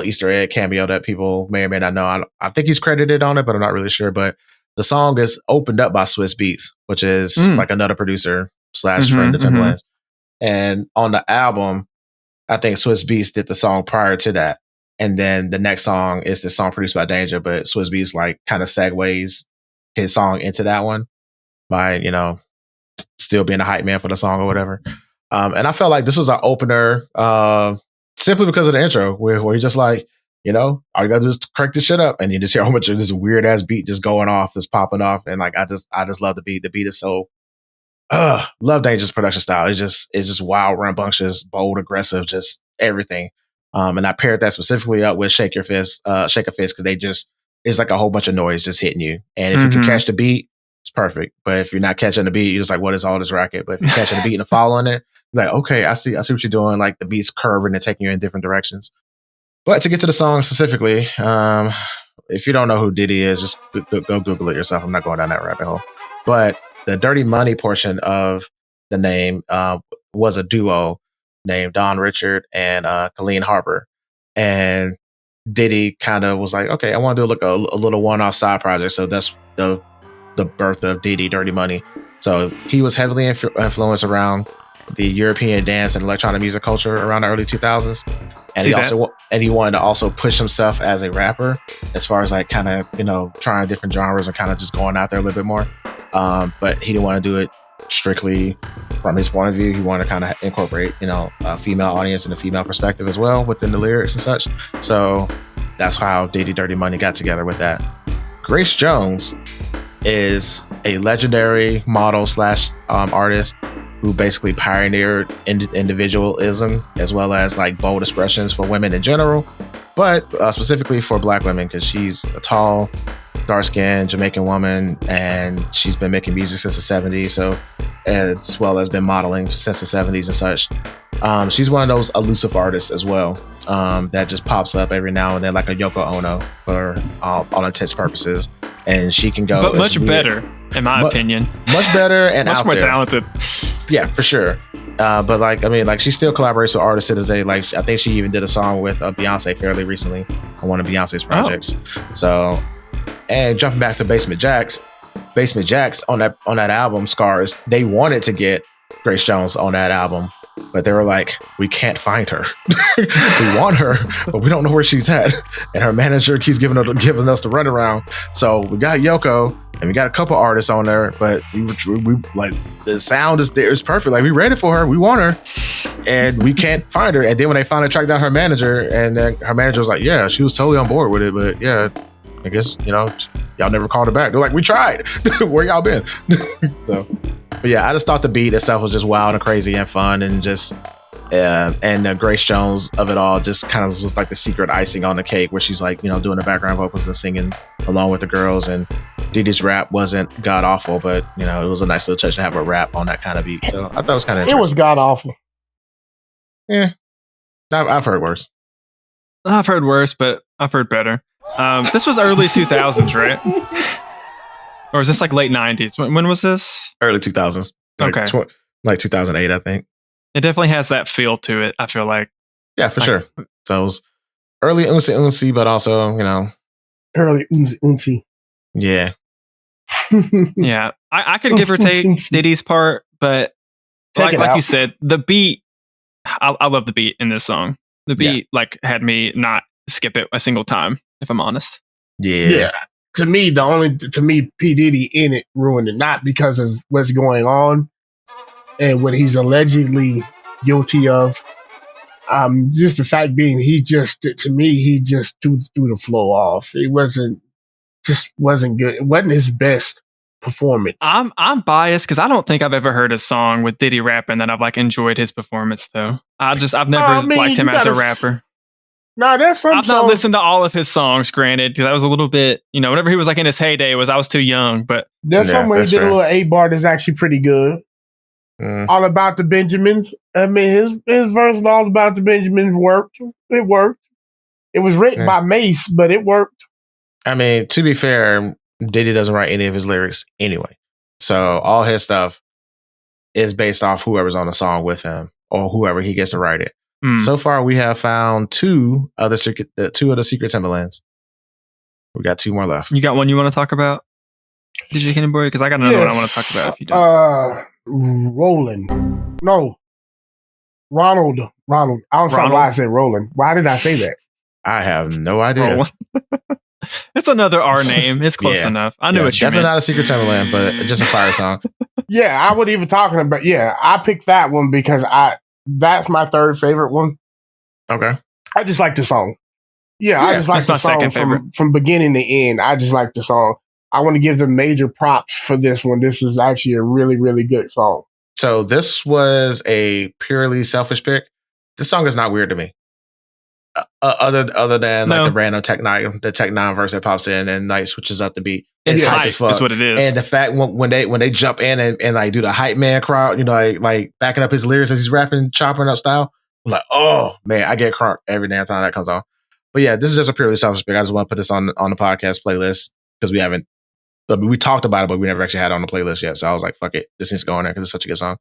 Easter egg cameo that people may or may not know. I think he's credited on it, but I'm not really sure. But the song is opened up by Swiss Beats, which is like another producer / friend of Timberland's. And on the album, I think Swiss Beats did the song prior to that. And then the next song is the song produced by Danger, but Swiss Beats like kind of segues his song into that one by, still being a hype man for the song or whatever. And I felt like this was our opener simply because of the intro where you're just like, all you gotta do is crank this shit up and you just hear a whole bunch of this weird ass beat just going off, just popping off. And like, I just love the beat. The beat is so, love Danger's production style. It's just wild, rambunctious, bold, aggressive, just everything. And I paired that specifically up with Shake a Fist, because it's like a whole bunch of noise just hitting you. And if you can catch the beat, it's perfect. But if you're not catching the beat, you're just like, what is all this racket? But if you're catching the beat and following it, you're like, okay, I see what you're doing. Like the beat's curving and taking you in different directions. But to get to the song specifically, if you don't know who Diddy is, just go Google it yourself. I'm not going down that rabbit hole. But the Dirty Money portion of the name was a duo named Don Richard and Colleen Harper. And Diddy kind of was like, okay, I want to do like a little one-off side project. So that's the birth of Diddy-Dirty Money. So he was heavily influenced around the European dance and electronic music culture around the early 2000s. And he wanted to also push himself as a rapper as far as like kind of, trying different genres and kind of just going out there a little bit more. But he didn't want to do it strictly from his point of view. He wanted to kind of incorporate, a female audience and a female perspective as well within the lyrics and such. So that's how Diddy-Dirty Money got together with that. Grace Jones is a legendary model / artist who basically pioneered individualism as well as like bold expressions for women in general, but specifically for Black women, because she's a tall, dark-skinned Jamaican woman, and she's been making music since the 70s, so as well as been modeling since the 70s and such. She's one of those elusive artists as well, that just pops up every now and then, like a Yoko Ono for all intents purposes, and she can go. But much better, in my opinion. Much better and much out more there. Talented. Yeah, for sure. But she still collaborates with artists to this day. Like, I think she even did a song with Beyonce fairly recently on one of Beyonce's projects. So, and jumping back to Basement Jaxx on that album, Scars, they wanted to get Grace Jones on that album, but they were like, we can't find her. We want her, but we don't know where she's at. And her manager keeps giving us the runaround. So we got Yoko and we got a couple artists on there, but we like, the sound is there. It's perfect. Like, we ready for her. We want her and we can't find her. And then when they finally tracked down her manager, and then her manager was like, yeah, she was totally on board with it, but yeah, I guess, y'all never called her back. They're like, we tried. Where y'all been? So, but yeah, I just thought the beat itself was just wild and crazy and fun, and just and Grace Jones of it all just kind of was like the secret icing on the cake, where she's like, doing the background vocals and singing along with the girls. And Diddy's rap wasn't god awful, but you know, it was a nice little touch to have a rap on that kind of beat. So I thought it was kind of It was god awful. Yeah, I've heard worse. I've heard worse, but I've heard better. This was early 2000s, right? Or is this like late 90s? When was this? Early 2000s. Okay. Like 2008, I think. It definitely has that feel to it, I feel like. Yeah, for sure. So it was early Unsi, but also, you know. Early Unsi. Yeah. Yeah. I could give or take Diddy's part, but like you said, the beat, I love the beat in this song. The beat like had me not skip it a single time, if I'm honest. Yeah. To me, P. Diddy in it ruined it, not because of what's going on and what he's allegedly guilty of. Just the fact being, he just threw the flow off. It wasn't good. It wasn't his best performance. I'm biased because I don't think I've ever heard a song with Diddy rapping that I've like enjoyed his performance though. I've never liked him as a rapper. No, that's some I've not listened to all of his songs, granted, because that was a little bit, you know, whenever he was like in his heyday, I was too young. But there's somewhere he did a little 8-bar that's actually pretty good. All About the Benjamins. I mean, his verse and All About the Benjamins worked. It worked. It was written by Mace, but it worked. I mean, to be fair, Diddy doesn't write any of his lyrics anyway. So all his stuff is based off whoever's on the song with him or whoever he gets to write it. So far, we have found two of the Secret Timberlands. We got 2 more left. You got one you want to talk about, DJ Kenny Boy? Because I got another one I want to talk about. If you don't. Ronald. I don't know why I said Roland. Why did I say that? I have no idea. It's another R name. It's close enough. I knew what you meant. Definitely not a Secret Timberland, but just a fire song. Yeah, I wasn't even talking about. Yeah, I picked that one because that's my third favorite one. Okay. I just like the song. Yeah, I just like the song from beginning to end. I just like the song. I want to give them major props for this one. This is actually a really, really good song. So this was a purely selfish pick. This song is not weird to me. Other than like the random Tech 9 verse that pops in and like switches up the beat. It's hype as fuck. That's what it is. And the fact when they jump in and like do the hype man crowd, you know, like backing up his lyrics as he's rapping, chopping up style. I'm like, oh man, I get crunk every damn time that comes on. But yeah, this is just a purely selfish pick. I just want to put this on the podcast playlist because we talked about it, but we never actually had it on the playlist yet. So I was like, fuck it, this needs to go in there because it's such a good song.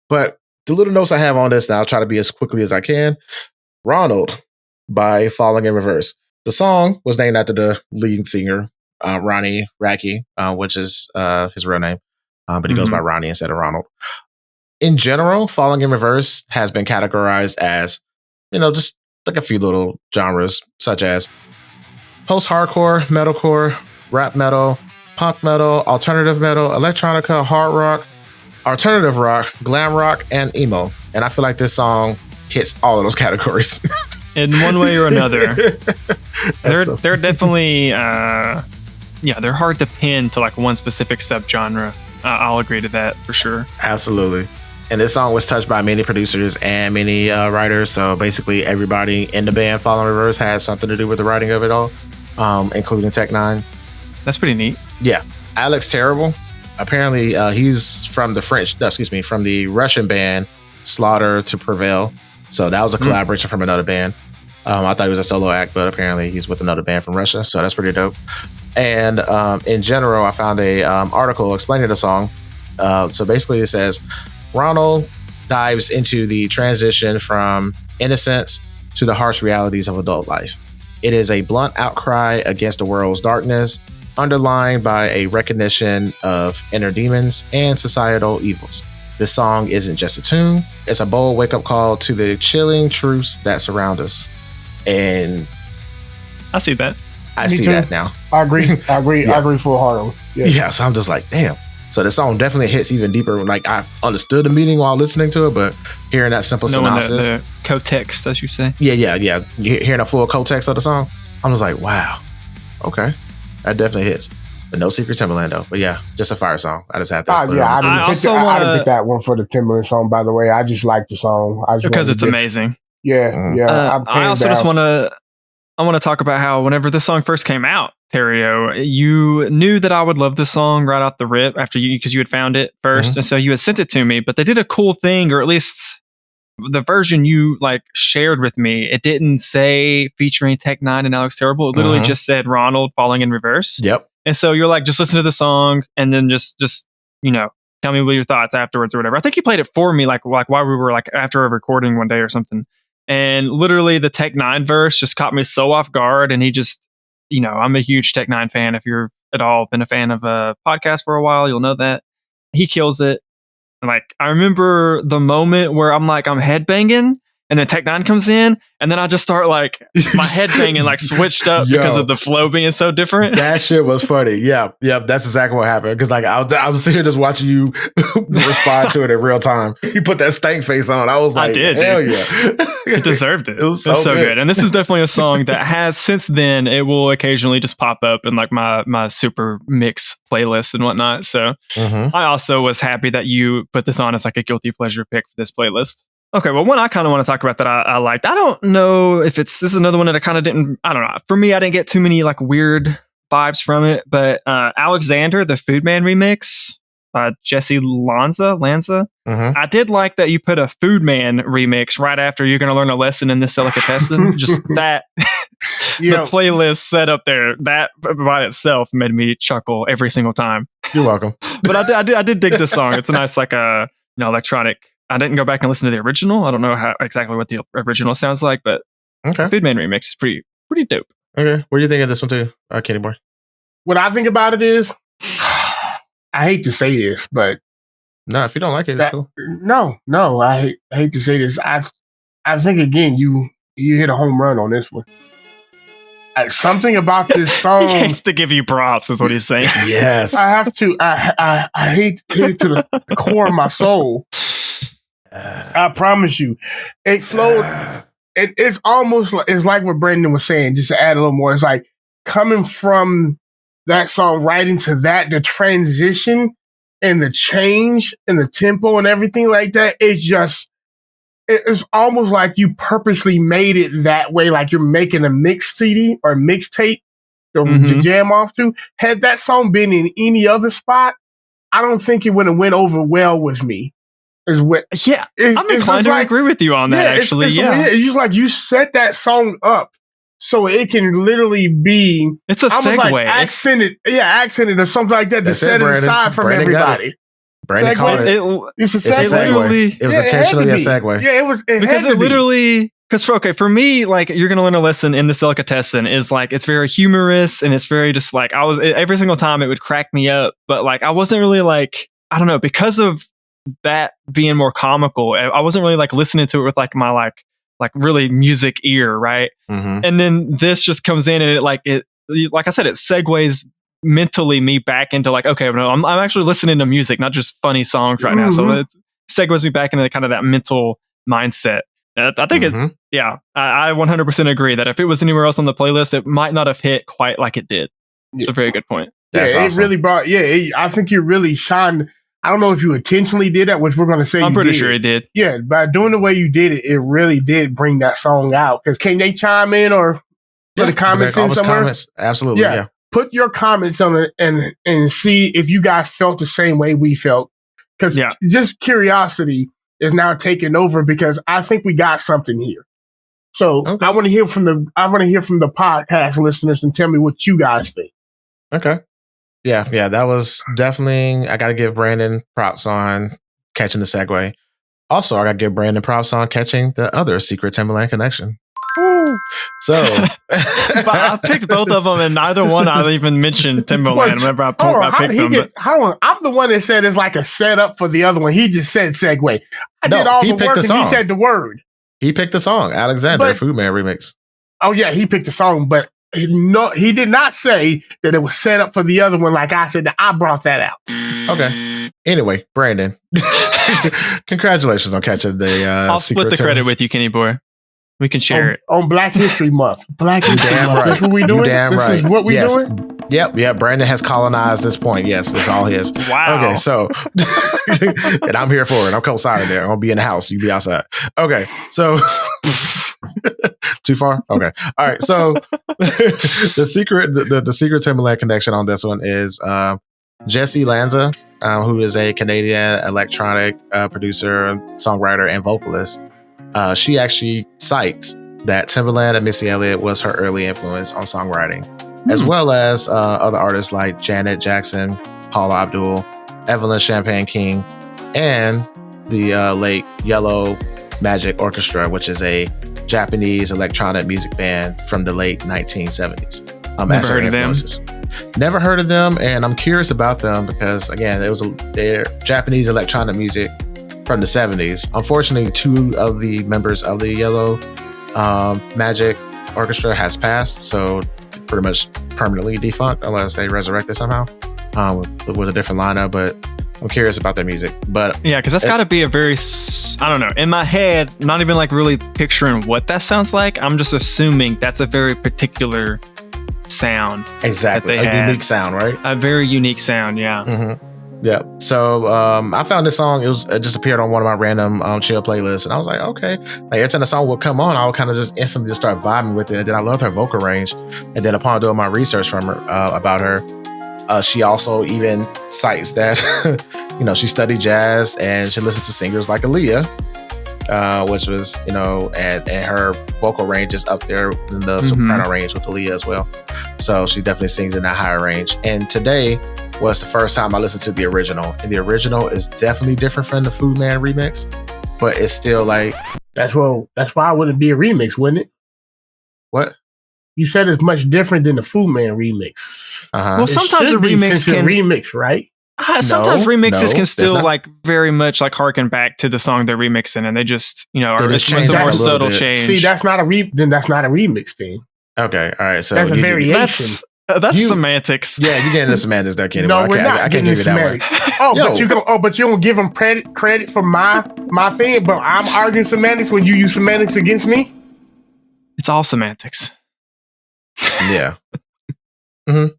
But the little notes I have on this now, I'll try to be as quickly as I can. Ronald by Falling in Reverse. The song was named after the lead singer, Ronnie Radke, which is his real name, but he goes by Ronnie instead of Ronald. In general, Falling in Reverse has been categorized as, you know, just like a few little genres, such as post-hardcore, metalcore, rap metal, punk metal, alternative metal, electronica, hard rock, alternative rock, glam rock, and emo. And I feel like this song hits all of those categories. In one way or another. They're definitely they're hard to pin to like one specific subgenre. I'll agree to that for sure. Absolutely. And this song was touched by many producers and many writers. So basically everybody in the band Falling Reverse had something to do with the writing of it all, including Tech 9. That's pretty neat. Yeah. Alex Terrible. Apparently he's from the Russian band Slaughter to Prevail. So that was a collaboration from another band. I thought he was a solo act, but apparently he's with another band from Russia. So that's pretty dope. And in general, I found a article explaining the song. So basically it says, Ronald dives into the transition from innocence to the harsh realities of adult life. It is a blunt outcry against the world's darkness, underlined by a recognition of inner demons and societal evils. This song isn't just a tune, it's a bold wake-up call to the chilling truths that surround us. And I see that. I see that now. I agree. I agree full-heartedly. Yeah, so I'm just like, damn. So the song definitely hits even deeper. Like I understood the meaning while listening to it, but hearing that simple synopsis, the co-text, as you say. Yeah. Hearing a full co-text of the song, I'm just like, wow, okay, that definitely hits. But no Secret Timberland though. But yeah, just a fire song. I just had that. I didn't pick that one for the Timberland song. By the way, I just like the song. Because it's amazing. Yeah. I also just want to talk about how whenever this song first came out, Terrio, you knew that I would love this song right off the rip because you had found it 1st, and so you had sent it to me. But they did a cool thing, or at least the version you like shared with me. It didn't say featuring Tech Nine and Alex Terrible. It literally just said Ronald falling in reverse. Yep. And so you're like, just listen to the song, and then just tell me what your thoughts afterwards or whatever. I think you played it for me, like while we were like after a recording one day or something. And literally the Tech Nine verse just caught me so off guard. And he just, I'm a huge Tech Nine fan. If you're at all been a fan of a podcast for a while, you'll know that he kills it. Like, I remember the moment where I'm headbanging, and then Tech Nine comes in, and then I just start like my headbanging like switched up because of the flow being so different. That shit was funny. Yeah, that's exactly what happened. Because like I was sitting here just watching you respond to it in real time. You put that stank face on. I was like, hell yeah, it deserved it. It was so good. And this is definitely a song that has since then. It will occasionally just pop up in like my super mix playlist and whatnot. So I also was happy that you put this on as like a guilty pleasure pick for this playlist. Okay, well, one I kind of want to talk about that I liked. I don't know if this is another one that I kind of didn't, I don't know. For me, I didn't get too many like weird vibes from it, but Alexander, the Foodman remix, Jessy Lanza. I did like that you put a Foodman remix right after You're Gonna Learn a Lesson in This Delicatessen. Just that, the playlist set up there, that by itself made me chuckle every single time. You're welcome. But I did dig this song. It's a nice like electronic. I didn't go back and listen to the original. I don't know exactly what the original sounds like, but Foodman remix is pretty dope. Okay, what do you think of this one too, Kenny Boy? What I think about it is, I hate to say this, but no, if you don't like it, it's cool. No, I hate to say this. I think again, you hit a home run on this one. Something about this song. He hates to give you props, is what he's saying. Yes, I have to. I hate it to the core of my soul. I promise you, it flowed. It's almost like it's like what Brendan was saying. Just to add a little more, it's like coming from that song right into that, the transition and the change and the tempo and everything like that. It's almost like you purposely made it that way, like you're making a mix CD or mixtape to jam off to. Had that song been in any other spot, I don't think it would have went over well with me. I'm inclined to agree with you on that. Actually, it's just like you set that song up so it can literally be. It's a segue, like accented or something like that to set it aside from everybody. Brandon called it. It's a segue. It was intentionally a segue. Yeah, it was because it literally. Because for me, like You're Gonna Learn a Lesson in This Delicatessen is like it's very humorous and it's very just like every single time it would crack me up, but like I wasn't really like I don't know because of that being more comical. I wasn't really like listening to it with like my like really music ear, right? And then this just comes in and it like I said, it segues mentally me back into like, okay, no, I'm actually listening to music, not just funny songs right now. So it segues me back into kind of that mental mindset. I think I 100% agree that if it was anywhere else on the playlist, it might not have hit quite like it did. It's a very good point. That's awesome. It really brought. I think you really shined. I don't know if you intentionally did that, which we're going to say. I'm pretty sure it did. Yeah, by doing the way you did it, it really did bring that song out. Because can they chime in or put the comments in somewhere? Comments. Absolutely, yeah. Put your comments on it and see if you guys felt the same way we felt. Because just curiosity is now taking over because I think we got something here. So I want to hear from the podcast listeners and tell me what you guys think. Okay. Yeah, that was definitely, I got to give Brandon props on catching the segue. Also, I got to give Brandon props on catching the other secret Timberland connection. Woo. So, but I picked both of them and neither one I even mentioned Timberland whenever I picked them. I'm the one that said it's like a setup for the other one. He just said segue. I did all the work and he said the word. He picked the song, Alexander, Foodman remix. Oh yeah, he picked the song, but he did not say that it was set up for the other one. Like I said, that I brought that out. Okay. Anyway, Brandon, congratulations on catching the. I'll split the credit with you, Kenny Boy. We can share it on Black History Month. Black History Month. Right. That's what we doing. This is what we doing. Yep. Brandon has colonized this point. Yes, it's all his. Wow. Okay, so and I'm here for it. I'm co-signing there. I'm gonna be in the house. You be outside. Okay, so Too far? Okay. All right. So the secret Timbaland connection on this one is Jessy Lanza, who is a Canadian electronic producer, songwriter, and vocalist. She actually cites that Timbaland and Missy Elliott was her early influence on songwriting, as well as other artists like Janet Jackson, Paula Abdul, Evelyn Champagne King, and the late Yellow Magic Orchestra, which is a Japanese electronic music band from the late 1970s. Never heard of them. Never heard of them, and I'm curious about them because, again, they're Japanese electronic music from the 70s. Unfortunately, two of the members of the Yellow Magic Orchestra has passed, so pretty much permanently defunct unless they resurrect it somehow with a different lineup. But I'm curious about their music. But yeah, because that's got to be a very, I don't know, in my head, not even like really picturing what that sounds like. I'm just assuming that's a very particular sound. Exactly. Unique sound, right? A very unique sound, yeah. Mm-hmm. Yeah. So I found this song. It just appeared on one of my random chill playlists, and I was like, okay. Like every time the song would come on, I would kind of just instantly just start vibing with it. And then I loved her vocal range. And then upon doing my research from her about her, she also even cites that she studied jazz and she listened to singers like Aaliyah, which was and her vocal range is up there in the soprano range with Aaliyah as well. So she definitely sings in that higher range. And today was the first time I listened to the original. And the original is definitely different from the Foodman remix, but it's still like... That's why it wouldn't be a remix, wouldn't it? What? You said it's much different than the Foodman remix. Well, sometimes a remix can... remix, right? Sometimes remixes can still like very much like harken back to the song they're remixing, and they just, it's a more subtle change. See, that's not then that's not a remix thing. Okay, all right. So that's a variation. That's semantics. Yeah, you're getting the semantics there, Kenny. No, we're not getting the semantics. But you don't give them credit for my thing. But I'm arguing semantics when you use semantics against me. It's all semantics. Yeah. Mm-hmm.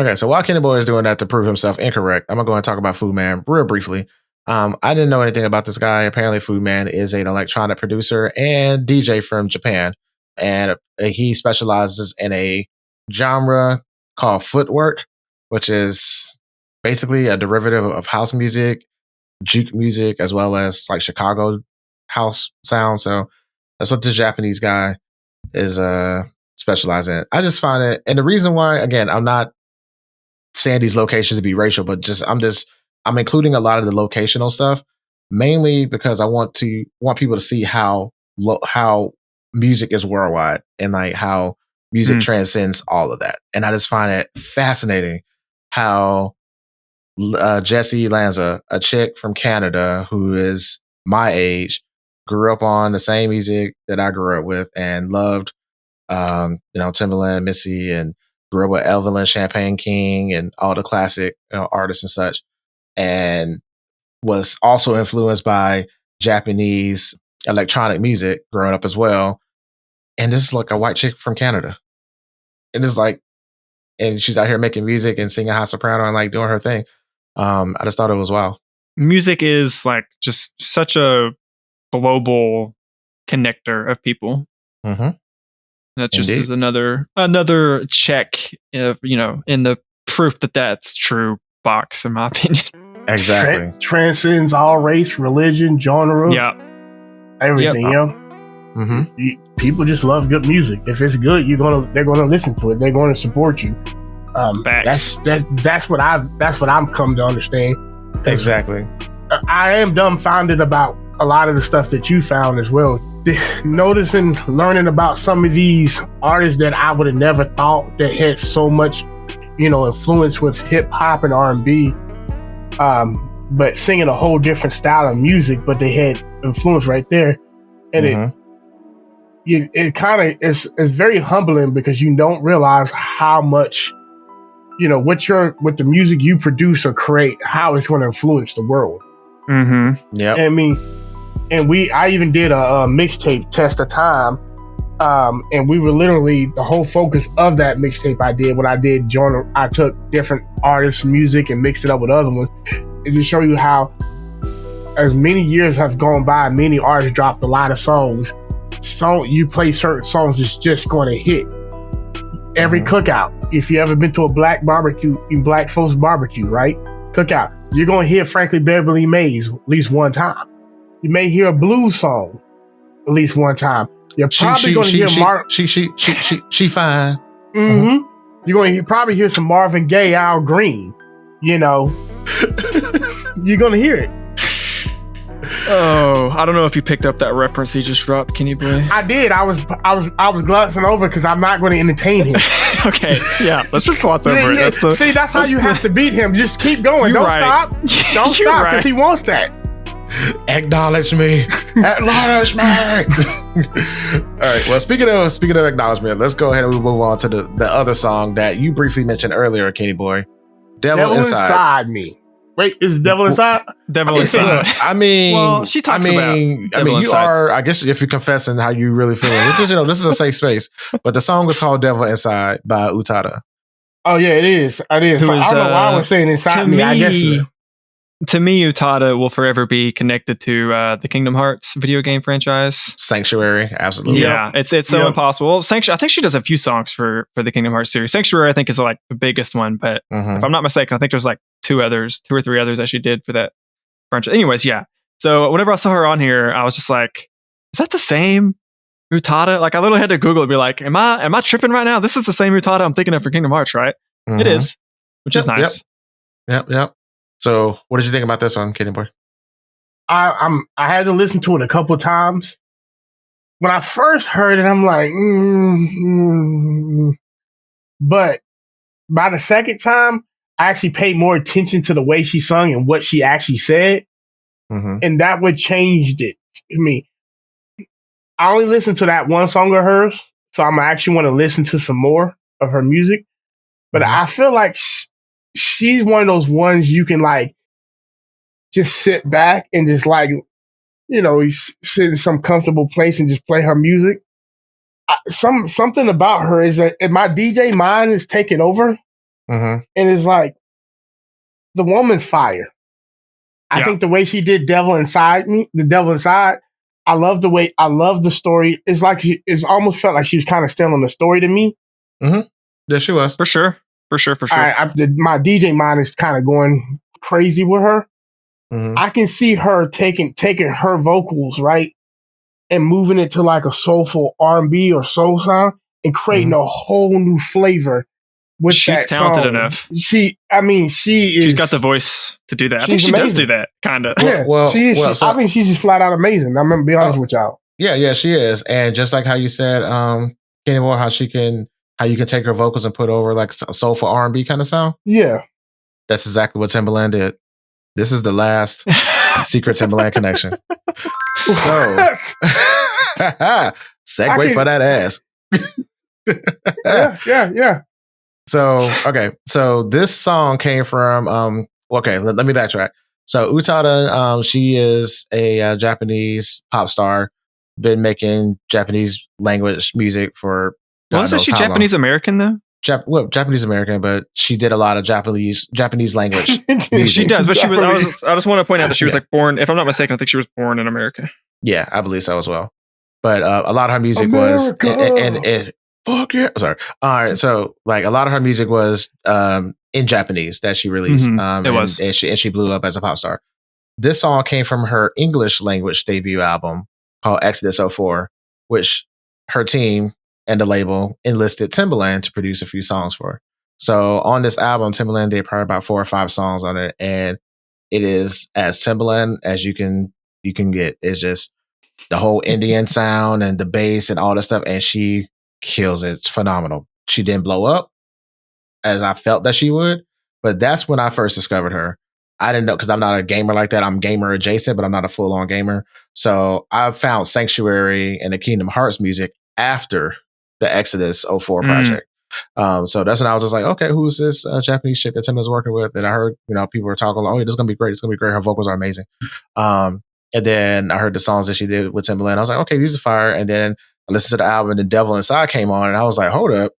Okay, so while Kenny Boy is doing that to prove himself incorrect, I'm gonna go and talk about Foodman real briefly. I didn't know anything about this guy. Apparently, Foodman is an electronic producer and DJ from Japan, and he specializes in a genre called footwork, which is basically a derivative of house music, juke music, as well as like Chicago house sound. So that's what the Japanese guy is specialized in. I just find it, and the reason why, again, I'm not saying these locations to be racial, but I'm including a lot of the locational stuff mainly because I want people to see how music is worldwide and like how music transcends all of that. And I just find it fascinating how Jessy Lanza, a chick from Canada who is my age, grew up on the same music that I grew up with and loved, Timbaland, Missy, and grew up with Evelyn Champagne King and all the classic artists and such, and was also influenced by Japanese electronic music growing up as well. And this is like a white chick from Canada. And it's like, and she's out here making music and singing high soprano and like doing her thing. I just thought it was wow. Music is like just such a global connector of people. Mm-hmm. That just is another check, in the proof that that's true box, in my opinion. Exactly. Transcends all race, religion, genre. Yeah. Everything, Mm-hmm. People just love good music. If it's good, they're gonna listen to it. They're gonna support you. That's what I'm come to understand. Exactly. I am dumbfounded about a lot of the stuff that you found as well. Noticing, learning about some of these artists that I would have never thought that had so much, influence with hip hop and R&B, but singing a whole different style of music, but they had influence right there, and it kind of is very humbling because you don't realize how much, what the music you produce or create, how it's going to influence the world. Mm-hmm. Yeah. I mean. And I even did a mixtape Test of Time, and we were literally, the whole focus of that mixtape I took different artists' music and mixed it up with other ones, is to show you how, as many years have gone by, many artists dropped a lot of songs, you play certain songs, it's just going to hit. Every cookout, if you ever been to a black folks barbecue, right? Cookout, you're going to hear Frankly Beverly Mays at least one time. You may hear a blues song at least one time. You're probably going to hear Mark. She fine. Mm-hmm. You're going to probably hear some Marvin Gaye, Al Green. You know, you're going to hear it. Oh, I don't know if you picked up that reference he just dropped. Can you believe? I did. I was glancing over because I'm not going to entertain him. Okay, yeah. Let's just gloss over it. See, that's how you have to beat him. Just keep going. Don't stop. Don't stop because he wants that. Acknowledge me. Acknowledge me. All right. Well, speaking of acknowledgement, let's go ahead and move on to the other song that you briefly mentioned earlier, Kenny Boy. Devil Inside Me. Wait, is the Devil Inside? Devil Inside. I mean, well, she talks about. You are. I guess if you're confessing how you really feel, which is, this is a safe space. But the song is called "Devil Inside" by Utada. Oh yeah, it is. It is. I don't know why I was saying inside me. I guess. To me, Utada will forever be connected to the Kingdom Hearts video game franchise. Sanctuary, absolutely. Yeah, it's so impossible. I think she does a few songs for the Kingdom Hearts series. Sanctuary, I think, is like the biggest one, but if I'm not mistaken, I think there's like two or three others that she did for that franchise. Anyways, yeah. So whenever I saw her on here, I was just like, is that the same Utada? Like, I literally had to Google it and be like, am I tripping right now? This is the same Utada I'm thinking of for Kingdom Hearts, right? It is, which is nice. Yep. So, what did you think about this one, Kenny Boy? I had to listen to it a couple of times. When I first heard it, I'm like, but by the second time, I actually paid more attention to the way she sung and what she actually said, and that would changed it. I mean, I only listened to that one song of hers, so I'm actually want to listen to some more of her music. But I feel like she's one of those ones you can like just sit back and just like, sit in some comfortable place and just play her music. Something about her is that my DJ mind is taking over, and it's like the woman's fire. I think the way she did "Devil Inside," I love the story. It's like it's almost felt like she was kind of telling the story to me. Yeah, she was for sure. My DJ mind is kind of going crazy with her. I can see her taking her vocals, right, and moving it to like a soulful R&B or soul sound and creating a whole new flavor with she's that talented song. enough. She's got the voice to do that. I think she does do that, kind of. Yeah, I think she's just flat out amazing. I'm going to be honest with y'all. Yeah, she is. And just like how you said, Kenny Moore, how you can take her vocals and put over like a soulful R&B kind of sound. Yeah. That's exactly what Timbaland did. This is the last secret Timbaland connection. So, segue for that ass. Yeah. So, okay. So this song came from, let me backtrack. So Utada, she is a Japanese pop star, been making Japanese language music for isn't she Japanese American though? Japanese American, but she did a lot of Japanese language music. She does, but I just want to point out that she was like born, if I'm not mistaken, I think she was born in America. Yeah, I believe so as well. But a lot of her music was fuck yeah. Sorry. All right. So like a lot of her music was in Japanese that she released. It was. And she blew up as a pop star. This song came from her English language debut album called Exodus 04, which her team and the label enlisted Timbaland to produce a few songs for her. So on this album, Timbaland did probably about 4 or 5 songs on it, and it is as Timbaland as you can get. It's just the whole Indian sound and the bass and all that stuff, and she kills it. It's phenomenal. She didn't blow up as I felt that she would, but that's when I first discovered her. I didn't know because I'm not a gamer like that. I'm gamer adjacent, but I'm not a full-on gamer. So I found Sanctuary and the Kingdom Hearts music after the Exodus 04 project. So that's when I was just like, okay, who's this Japanese chick that Timbaland's working with? And I heard, people were talking like, oh, this is going to be great. It's going to be great. Her vocals are amazing. And then I heard the songs that she did with Timbaland. I was like, okay, these are fire. And then I listened to the album and then Devil Inside came on and I was like, hold up.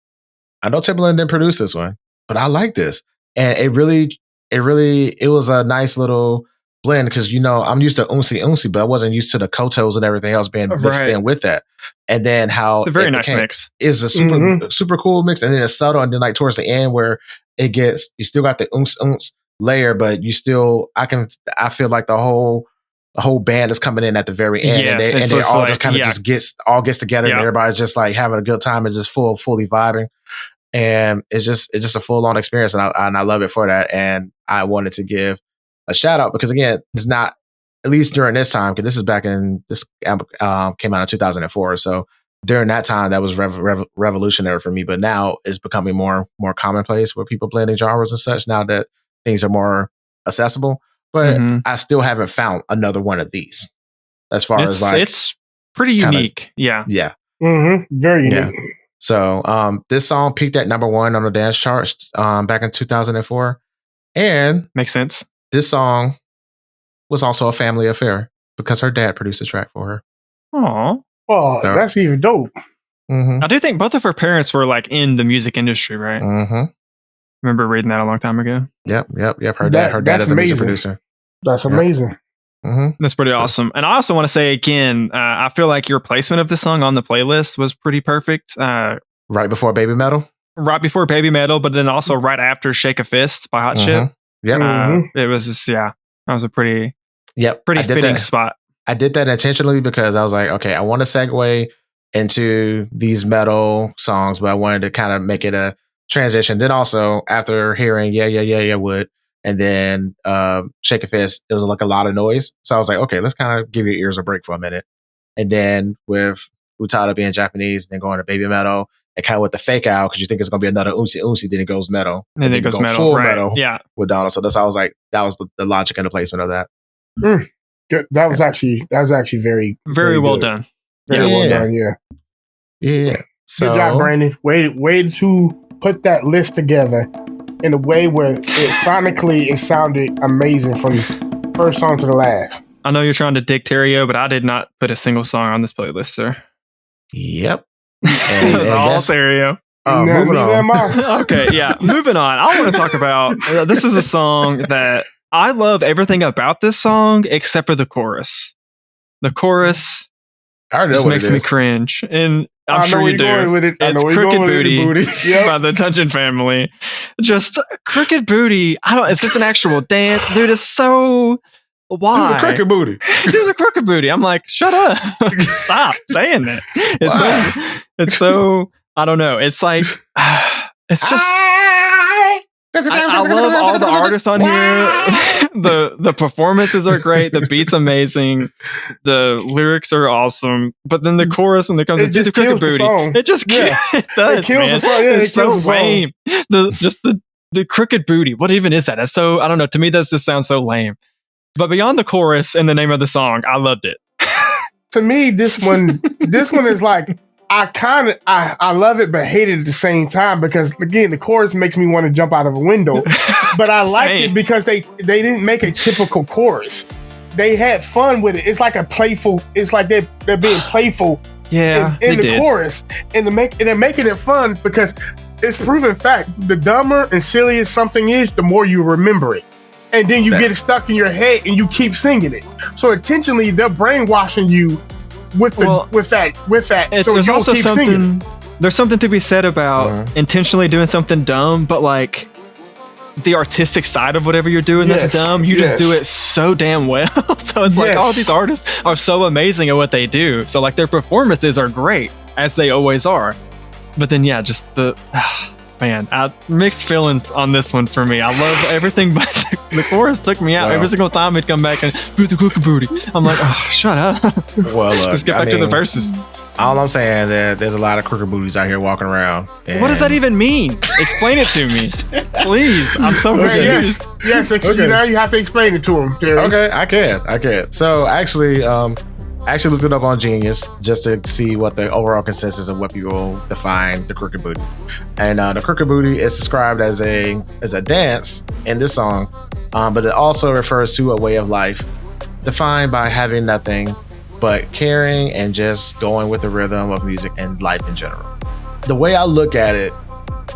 I know Timbaland didn't produce this one, but I like this. And it was a nice little blend because I'm used to unsi, but I wasn't used to the kotos and everything else being mixed in with that. And then how it's a very nice mix is a super cool mix, and then it's subtle, and then like towards the end where it gets, you still got the uns layer, but you still, I feel like the whole band is coming in at the very end, and they all just kind of just gets together, and everybody's just like having a good time and just fully vibing, and it's just a full on experience, and I love it for that. And I wanted to give a shout out because again, it's not, at least during this time, because this came out in 2004, so during that time that was revolutionary for me. But now it's becoming more commonplace where people blending genres and such. Now that things are more accessible, but I still haven't found another one of these. As far as like, it's pretty unique. Yeah. Very unique. Yeah. So this song peaked at number 1 on the dance charts back in 2004, and makes sense. This song was also a family affair because her dad produced the track for her. Aww. Oh, so, that's even dope. I do think both of her parents were like in the music industry, right? Remember reading that a long time ago. Yep. Her dad is a music producer. That's amazing. That's pretty awesome. And I also want to say again, I feel like your placement of this song on the playlist was pretty perfect. Right before Baby Metal? Right before Baby Metal, but then also right after Shake a Fist by Hot Chip. Yep. It was just, that was a pretty fitting spot. I did that intentionally because I was like, okay, I want to segue into these metal songs, but I wanted to kind of make it a transition. Then also after hearing Yeah Would, and then Shake a Fist, it was like a lot of noise. So I was like, okay, let's kind of give your ears a break for a minute. And then with Utada being Japanese, and then going to Baby Metal, and kind of with the fake out, because you think it's going to be another unsi, then it goes metal. And then it goes metal. Full metal with Donald. So that's how I was like, that was the logic and the placement of that. That was actually very well good. done. Very well done. Yeah. So, good job, Brandon. Way to put that list together in a way where it sounded amazing from first song to the last. I know you're trying to dig Terrio, but I did not put a single song on this playlist, sir. Yep. It was all Terrio. Moving on. Okay, moving on. I want to talk about, this is a song that I love everything about this song except for the chorus. The chorus just makes me cringe. And I'm sure you do. It's Crooked Booty by the Dungeon Family. Just Crooked Booty. Is this an actual dance? Dude, it's so... Why? Do the crooked booty. Do the crooked booty. I'm like, shut up. Stop saying that. It's so, I don't know. It's like, it's just... I love all the artists on here. The performances are great. The beat's amazing. The lyrics are awesome. But then the chorus, when it comes to the crooked booty, it just it does, man. It's so lame. The crooked booty. What even is that? That's so, I don't know. To me, that just sounds so lame. But beyond the chorus and the name of the song, I loved it. To me, this one is like, I love it, but hate it at the same time because again, the chorus makes me want to jump out of a window. But I like it because they didn't make a typical chorus. They had fun with it. It's like it's like they're being playful in the chorus, and they're making it fun because it's proven fact. The dumber and sillier something is, the more you remember it. And then you get it stuck in your head and you keep singing it. So intentionally, they're brainwashing you with that. So there's also there's something to be said about intentionally doing something dumb, but like the artistic side of whatever you're doing that's dumb, you just do it so damn well. So it's like all these artists are so amazing at what they do. So like their performances are great, as they always are. But then just the mixed feelings on this one for me. I love everything, but the chorus took me out. Every single time he'd come back and do the crooked booty. I'm like, oh, shut up. Well, let's get back to the verses. All I'm saying, there's a lot of crooked booties out here walking around. What does that even mean? Explain it to me, please. I'm so confused. Yes. Now you have to explain it to him, Terry. Okay, I can. So actually looked it up on Genius just to see what the overall consensus of what people define the crooked booty. And the crooked booty is described as a dance in this song, but it also refers to a way of life defined by having nothing but caring and just going with the rhythm of music and life in general. The way I look at it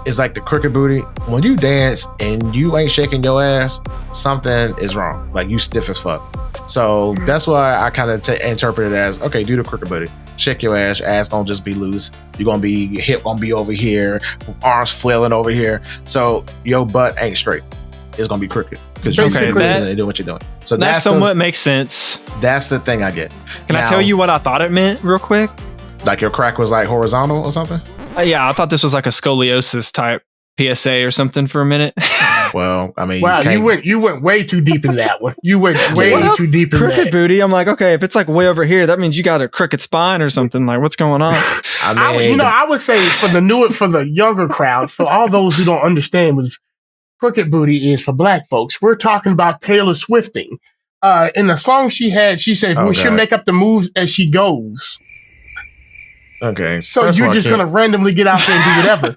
is like the crooked booty. When you dance and you ain't shaking your ass, something is wrong. Like you stiff as fuck. So that's why I kind of interpret it as, okay, do the crooked booty. Shake your ass gonna just be loose. You're gonna be, hip gonna be over here, arms flailing over here. So your butt ain't straight. It's gonna be crooked. Because you're doing what you're doing. So that somewhat makes sense. That's the thing I get. Can I tell you what I thought it meant real quick? Like your crack was like horizontal or something? Yeah, I thought this was like a scoliosis type PSA or something for a minute. Well, I mean, wow, you went way too deep in that one. You went way too deep in crooked that. booty. I'm like, okay, if it's like way over here, that means you got a crooked spine or something. Like, what's going on? I would say for the younger crowd, for all those who don't understand what crooked booty is for black folks, we're talking about Taylor Swifting. In the song she said, we should make up the moves as she goes. Okay. So you're just gonna randomly get out there and do whatever.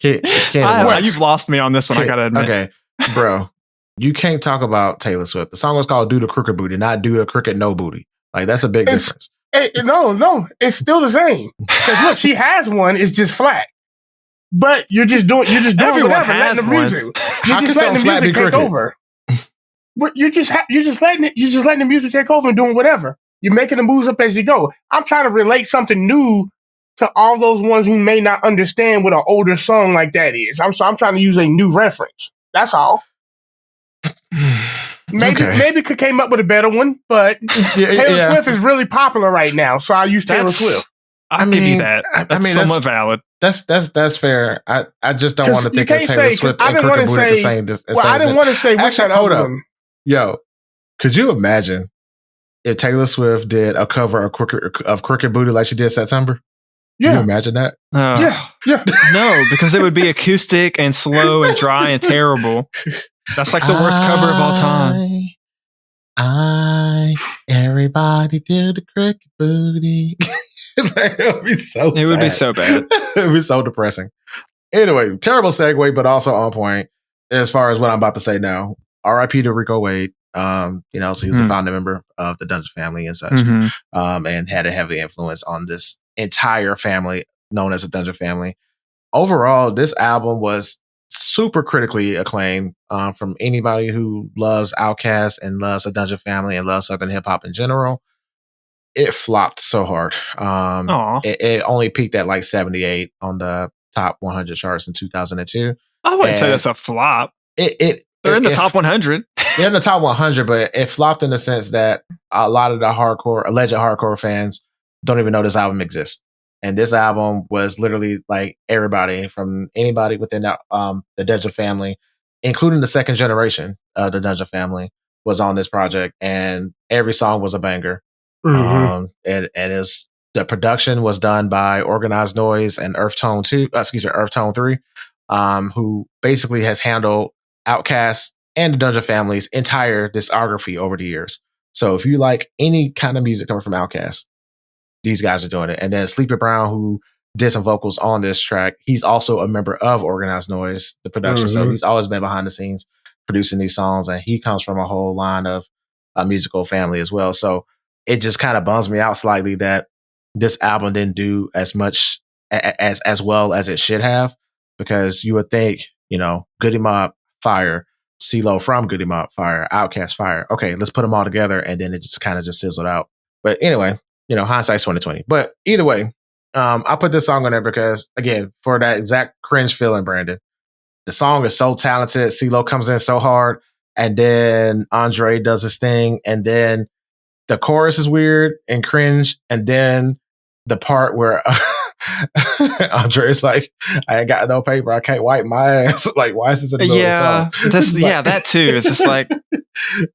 You've lost me on this one. I gotta admit. Okay, bro, you can't talk about Taylor Swift. The song was called "Do the Crooked Booty," not "Do the Crooked No Booty." Like that's a big difference. No, it's still the same. Because look, she has one. It's just flat. But you're just doing Everyone whatever, has letting the music. You're just letting the music take over. But you're just letting the music take over and doing whatever. You're making the moves up as you go. I'm trying to relate something new to all those ones who may not understand what an older song like that is. I'm trying to use a new reference. That's all. Maybe could came up with a better one, but Taylor Swift is really popular right now, so I'll use Taylor Swift. I'll give you that. That's somewhat valid. That's fair. I just don't want to think of Taylor Swift and Crooked Booty at the same. I didn't want to say which that hold up. one. Yo, could you imagine if Taylor Swift did a cover of Crooked Booty like she did September? Yeah. Can you imagine that? Yeah. No, because it would be acoustic and slow and dry and terrible. That's like the worst cover of all time. Everybody do the Crooked Booty. It would be so sad. It would be so bad. It would be so depressing. Anyway, terrible segue, but also on point as far as what I'm about to say now. R.I.P. to Rico Wade. So he was a founding member of the Dungeon family and such, and had a heavy influence on this entire family known as the Dungeon family. Overall, this album was super critically acclaimed from anybody who loves Outkast and loves the Dungeon family and loves Southern hip hop in general. It flopped so hard. It only peaked at like 78 on the top 100 charts in 2002. I wouldn't say that's a flop. They're in the top 100. They're in the top 100, but it flopped in the sense that a lot of the alleged hardcore fans don't even know this album exists. And this album was literally like everybody from anybody within the Dungeon family, including the second generation of the Dungeon family, was on this project, and every song was a banger. The production was done by Organized Noise and Earth Tone 3, who basically has handled Outkast and the Dungeon family's entire discography over the years. So if you like any kind of music coming from Outkast, these guys are doing it. And then Sleepy Brown, who did some vocals on this track, he's also a member of Organized Noise, the production. So he's always been behind the scenes producing these songs, and he comes from a whole line of a musical family as well. So it just kind of bums me out slightly that this album didn't do as much as well as it should have, because you would think, Goodie Mob, fire, Cee-Lo from Goodie Mob, fire, Outkast, fire. Okay, let's put them all together, and then it just kind of just sizzled out. But anyway, hindsight's 2020. But either way, I put this song on there because, again, for that exact cringe feeling, Brandon, the song is so talented. Cee-Lo comes in so hard, and then Andre does his thing, and then the chorus is weird and cringe, and then the part where Andre is like, I ain't got no paper, I can't wipe my ass. Like, why is this in the middle of the song? That too. It's just like,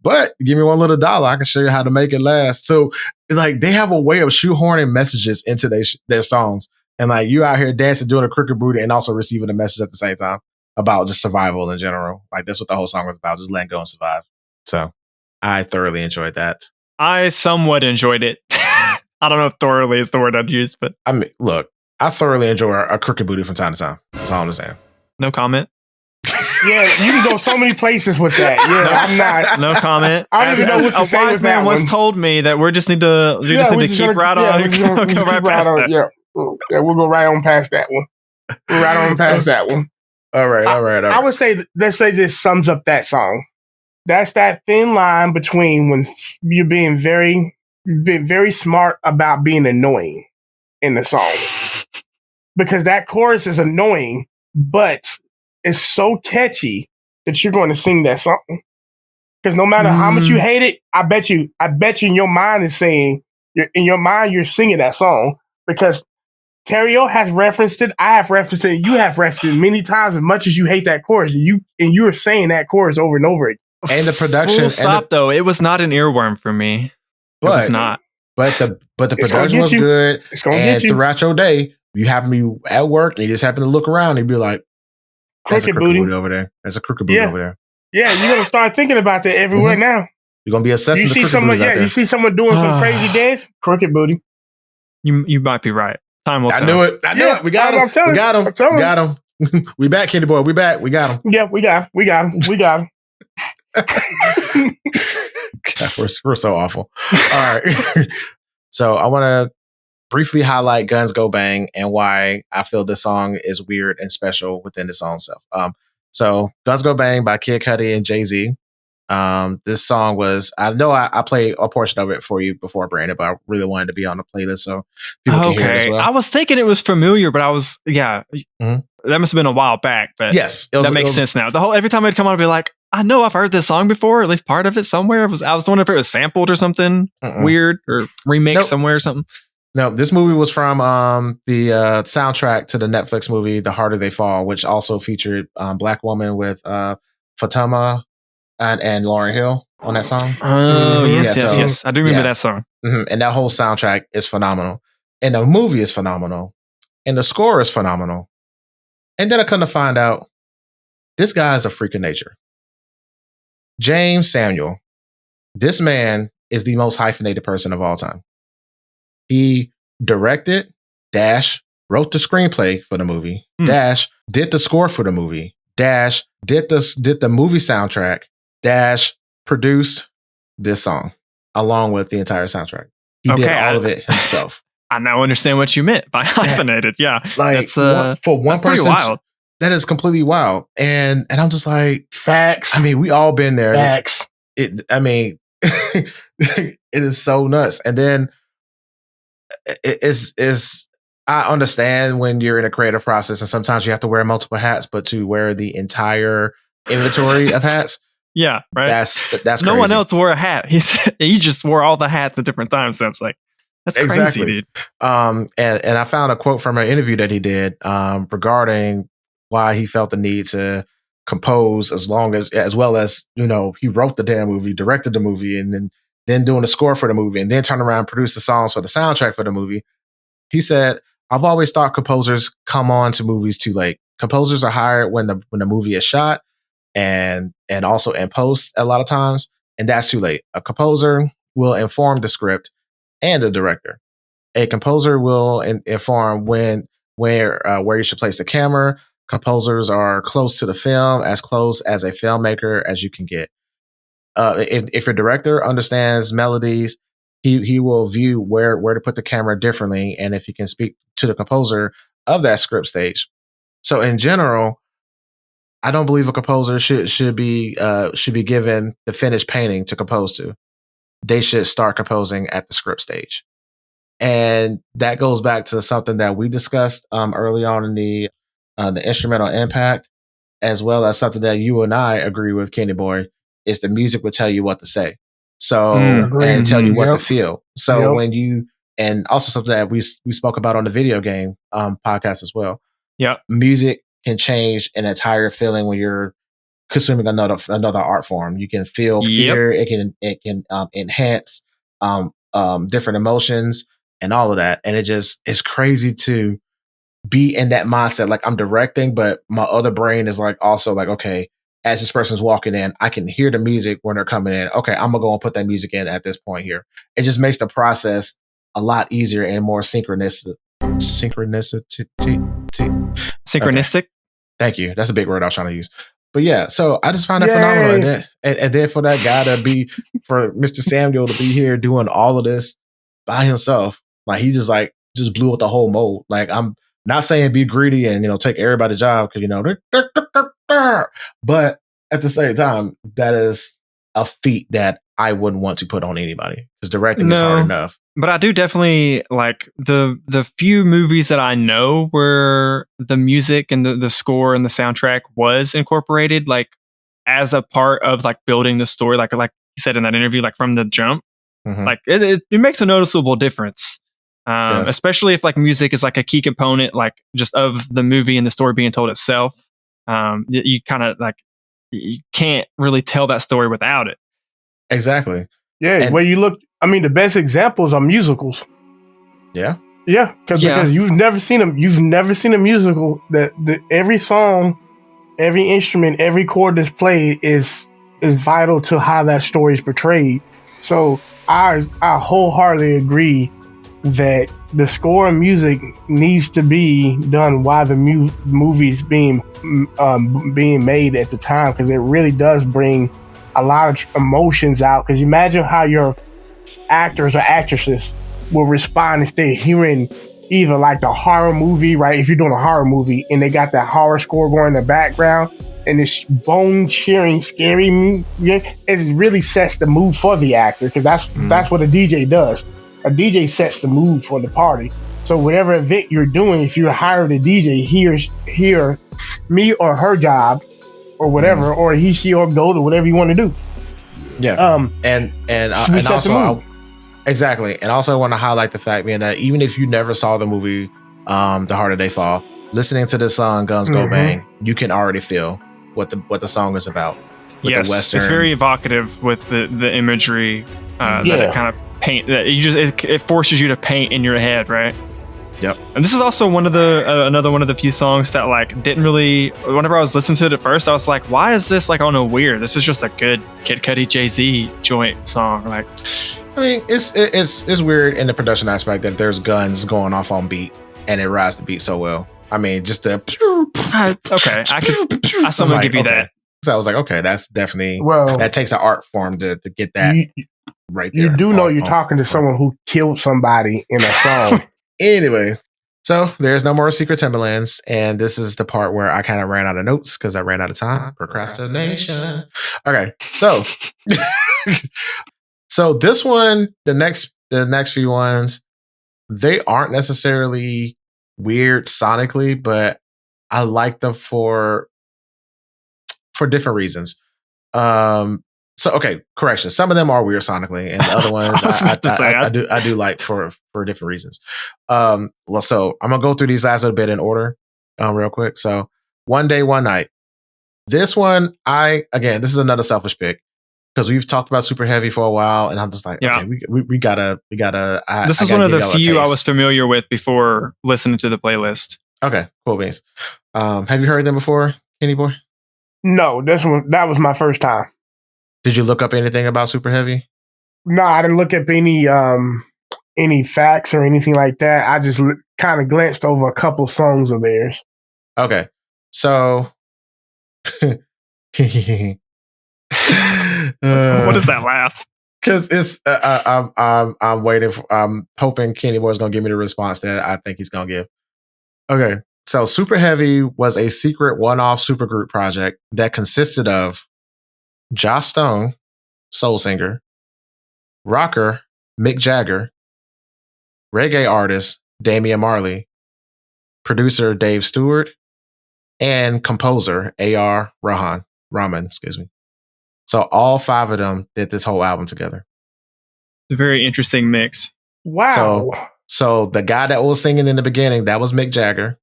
but give me $1 little, I can show you how to make it last. So, like, they have a way of shoehorning messages into their songs, and like you out here dancing, doing a crooked booty, and also receiving a message at the same time about just survival in general. Like, that's what the whole song was about, just letting go and survive. So, I thoroughly enjoyed that. I somewhat enjoyed it. I don't know if thoroughly is the word I'd use, but I mean, look, I thoroughly enjoy a crooked booty from time to time. That's all I'm saying. No comment. Yeah, you can go so many places with that. Yeah, I'm not. No comment. I don't even know what to say with that one. A wise man once told me that we just need to keep right on. Yeah, we'll go right on past that one. We're right on past that one. All right. I would say, let's say this sums up that song. That's that thin line between when you're being very smart about being annoying in the song. Because that chorus is annoying, but it's so catchy that you're going to sing that song. Because no matter how much you hate it, I bet you in your mind is saying, you're singing that song. Because Terrio has referenced it, I have referenced it, you have referenced it many times as much as you hate that chorus. And you are saying that chorus over and over again. And the production. Full stop, though. It was not an earworm for me. It was not. But the production was good. It's going to get you. Throughout your day, you happen to be at work and you just happen to look around and be like, "There's a crooked booty over there. There's a crooked booty over there." Yeah, you're gonna start thinking about that everywhere now. You're gonna be assessing. You see someone doing some crazy dance, crooked booty. You might be right. Time will tell. I knew it. We got him. We got him. We back, Candy Boy. We back. We got him. Yeah, we got him. God, we're so awful. All right. So I want to briefly highlight Guns Go Bang and why I feel this song is weird and special within its own self. So Guns Go Bang by Kid Cudi and Jay-Z. This song was, I know I played a portion of it for you before, Brandon, but I really wanted to be on the playlist so people can hear it as well. I was thinking it was familiar, but I was, that must have been a while back, but yes, that makes sense now. Every time I'd come on, I'd be like, I know I've heard this song before, at least part of it somewhere. I was wondering if it was sampled or something weird or remixed somewhere or something. No, this movie was from the soundtrack to the Netflix movie The Harder They Fall, which also featured Black Woman with Fatuma and Lauryn Hill on that song. Oh, yes. I do remember that song. And that whole soundtrack is phenomenal. And the movie is phenomenal. And the score is phenomenal. And then I come to find out, this guy is a freak of nature. James Samuel. This man is the most hyphenated person of all time. He directed, wrote the screenplay for the movie, did the score for the movie, did the movie soundtrack, produced this song along with the entire soundtrack. He did all of it himself. I now understand what you meant by hyphenated. Yeah, like for one person, wild. That is completely wild. And I'm just like, facts. I mean, we all been there. Facts. It is so nuts. And then I understand when you're in a creative process and sometimes you have to wear multiple hats, but to wear the entire inventory of hats. Yeah, right. That's crazy. No one else wore a hat. He just wore all the hats at different times. So it's like, that's crazy, dude. And I found a quote from an interview that he did regarding why he felt the need to compose as well as, he wrote the damn movie, directed the movie, and then doing the score for the movie, and then turn around and produce the songs for the soundtrack for the movie. He said, I've always thought composers come on to movies too late. Composers are hired when the movie is shot and also in post a lot of times, and that's too late. A composer will inform the script and the director. A composer will inform where you should place the camera. Composers are close to the film, as close as a filmmaker as you can get. If your director understands melodies, he will view where to put the camera differently, and if he can speak to the composer of that script stage. So in general, I don't believe a composer should be given the finished painting to compose to. They should start composing at the script stage. And that goes back to something that we discussed early on in the instrumental impact, as well as something that you and I agree with, Kenny Boy, is the music will tell you what to say. So, and tell you what to feel. So when you, and also something that we spoke about on the video game podcast as well. Yeah. Music can change an entire feeling when you're consuming another art form. You can feel fear. It can enhance different emotions and all of that. And it's crazy to be in that mindset. Like, I'm directing, but my other brain is like also like, okay, as this person's walking in, I can hear the music when they're coming in. Okay, I'm gonna go and put that music in at this point here. It just makes the process a lot easier and more synchronistic. Synchronistic. Okay. Thank you. That's a big word I was trying to use. But yeah, so I just find that phenomenal. And then for that guy for Mr. Samuel to be here doing all of this by himself, like he just blew up the whole mold. Like Not saying be greedy and take everybody's job because but at the same time, that is a feat that I wouldn't want to put on anybody because directing is hard enough. But I do definitely like the few movies that I know where the music and the score and the soundtrack was incorporated, like as a part of like building the story, like you said in that interview, like from the jump, like it makes a noticeable difference. Yes. Especially if like music is like a key component, like just of the movie and the story being told itself. You kind of like you can't really tell that story without it. Exactly. Yeah, where you look, I mean, the best examples are musicals. Yeah. Yeah, because you've never seen them. You've never seen a musical that every song, every instrument, every chord that's played is vital to how that story is portrayed. So I wholeheartedly agree that the score and music needs to be done while the movie's being made at the time, because it really does bring a lot of emotions out. Because imagine how your actors or actresses will respond if they're hearing either like the horror movie, right? If you're doing a horror movie and they got that horror score going in the background and it's bone-cheering, scary, it really sets the mood for the actor, because that's what a DJ does. A DJ sets the mood for the party. So whatever event you're doing, if you're hired a DJ, hear me or her job or whatever, or he, she, or go to whatever you want to do. Yeah. And also exactly. And also I want to highlight the fact, man, that even if you never saw the movie The Harder They Fall, listening to this song Guns Go Bang, you can already feel what the song is about. With the Western. It's very evocative with the imagery that it kind of paint, that you just it forces you to paint in your head, right? Yep. And this is also one of the another one of the few songs that like didn't really, whenever I was listening to it at first, I was like, why is this like, I don't know, weird? This is just a good Kid Cudi Jay-Z joint song. Like, I mean, it's weird in the production aspect that there's guns going off on beat and it rides the beat so well. I mean, just the okay, I someone give you that. So I was like, okay, that's definitely, that takes an art form to get that right there. You do know you're talking to someone who killed somebody in a song. Anyway, so there's no more Secret Timberlands, and this is the part where I kind of ran out of notes because I ran out of time. Procrastination. Okay, so so this one, the next few ones, they aren't necessarily weird sonically, but I like them for different reasons. So okay, correction. Some of them are weird sonically, and the other ones I do like for different reasons. So I'm gonna go through these last little bit in order, real quick. So One Day, One Night. This one, this is another selfish pick because we've talked about SuperHeavy for a while, and I'm just like, okay, we gotta. This is one of the few I was familiar with before listening to the playlist. Okay, cool beans. Have you heard them before, Kenny Boy? No, that was my first time. Did you look up anything about SuperHeavy? No, I didn't look up any facts or anything like that. I just kind of glanced over a couple songs of theirs. Okay, so what is that laugh? Because it's I'm waiting. I'm hoping Kenny Boy is gonna give me the response that I think he's gonna give. Okay, so SuperHeavy was a secret one-off supergroup project that consisted of Joss Stone, soul singer, rocker Mick Jagger, reggae artist Damian Marley, producer Dave Stewart, and composer A.R. Rahman, excuse me. So all five of them did this whole album together. It's a very interesting mix. Wow. So the guy that was singing in the beginning, that was Mick Jagger.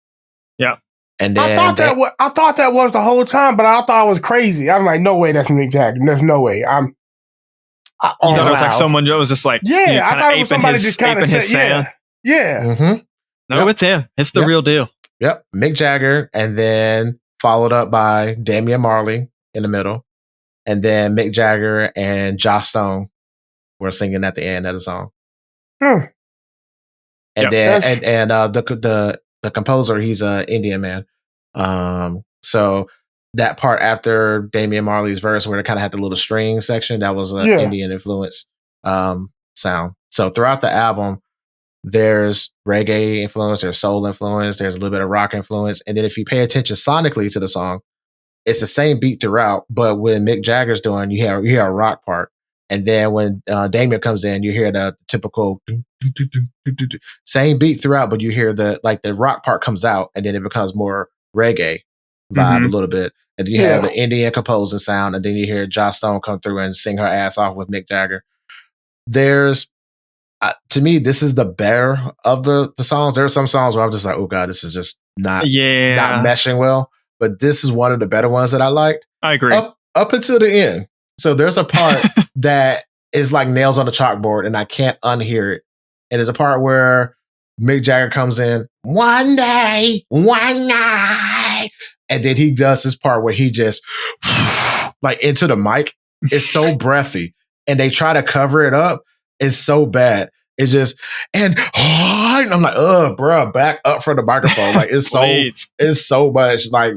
Yeah. And then I thought that was the whole time, but I thought I was crazy. I'm like, no way, that's Mick Jagger. There's no way. You thought it was like someone was just like, I thought it was somebody just kind of said, yeah. Mm-hmm. No, it's him. It's the real deal. Yep, Mick Jagger, and then followed up by Damian Marley in the middle, and then Mick Jagger and Joss Stone were singing at the end of the song. And then the composer, he's an Indian man. So that part after Damian Marley's verse, where it kind of had the little string section, that was an Indian influence sound. So throughout the album, there's reggae influence, there's soul influence, there's a little bit of rock influence. And then if you pay attention sonically to the song, it's the same beat throughout, but when Mick Jagger's doing, you hear a rock part. And then when Damien comes in, you hear the typical same beat throughout, but you hear the rock part comes out, and then it becomes more reggae vibe a little bit. And then you have the Indian composing sound, and then you hear Joss Stone come through and sing her ass off with Mick Jagger. There's to me, this is the better of the songs. There are some songs where I'm just like, oh God, this is just not meshing well. But this is one of the better ones that I liked. I agree. Up until the end. So there's a part that is like nails on the chalkboard, and I can't unhear it. And there's a part where Mick Jagger comes in, one day, one night. And then he does this part where he just like into the mic. It's so breathy. And they try to cover it up. It's so bad. It's just, and I'm like, bro, back up from the microphone. Like it's so much. Like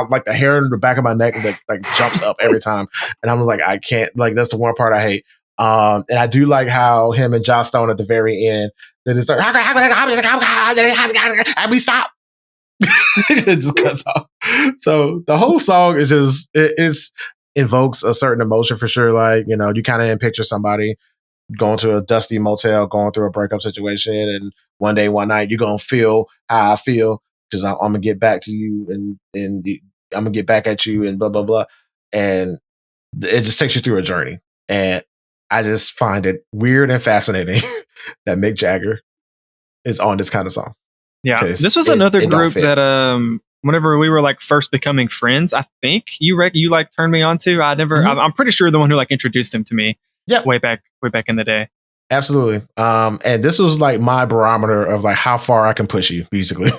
like the hair in the back of my neck like jumps up every time. And I'm like, I can't, like, that's the one part I hate. And I do like how him and Joss Stone at the very end, they just start, and we stop. It just cuts off. So the whole song is just, it invokes a certain emotion for sure. Like, you know, you kind of picture somebody going to a dusty motel, going through a breakup situation, and one day, one night, you're gonna feel how I feel because I'm gonna get back to you, and I'm gonna get back at you, and blah blah blah, and it just takes you through a journey. And I just find it weird and fascinating that Mick Jagger is on this kind of song. Yeah, this was another group that whenever we were like first becoming friends, I think you like turned me on to. I'm pretty sure the one who like introduced them to me. Yeah, way back in the day. Absolutely. And this was like my barometer of like how far I can push you, basically.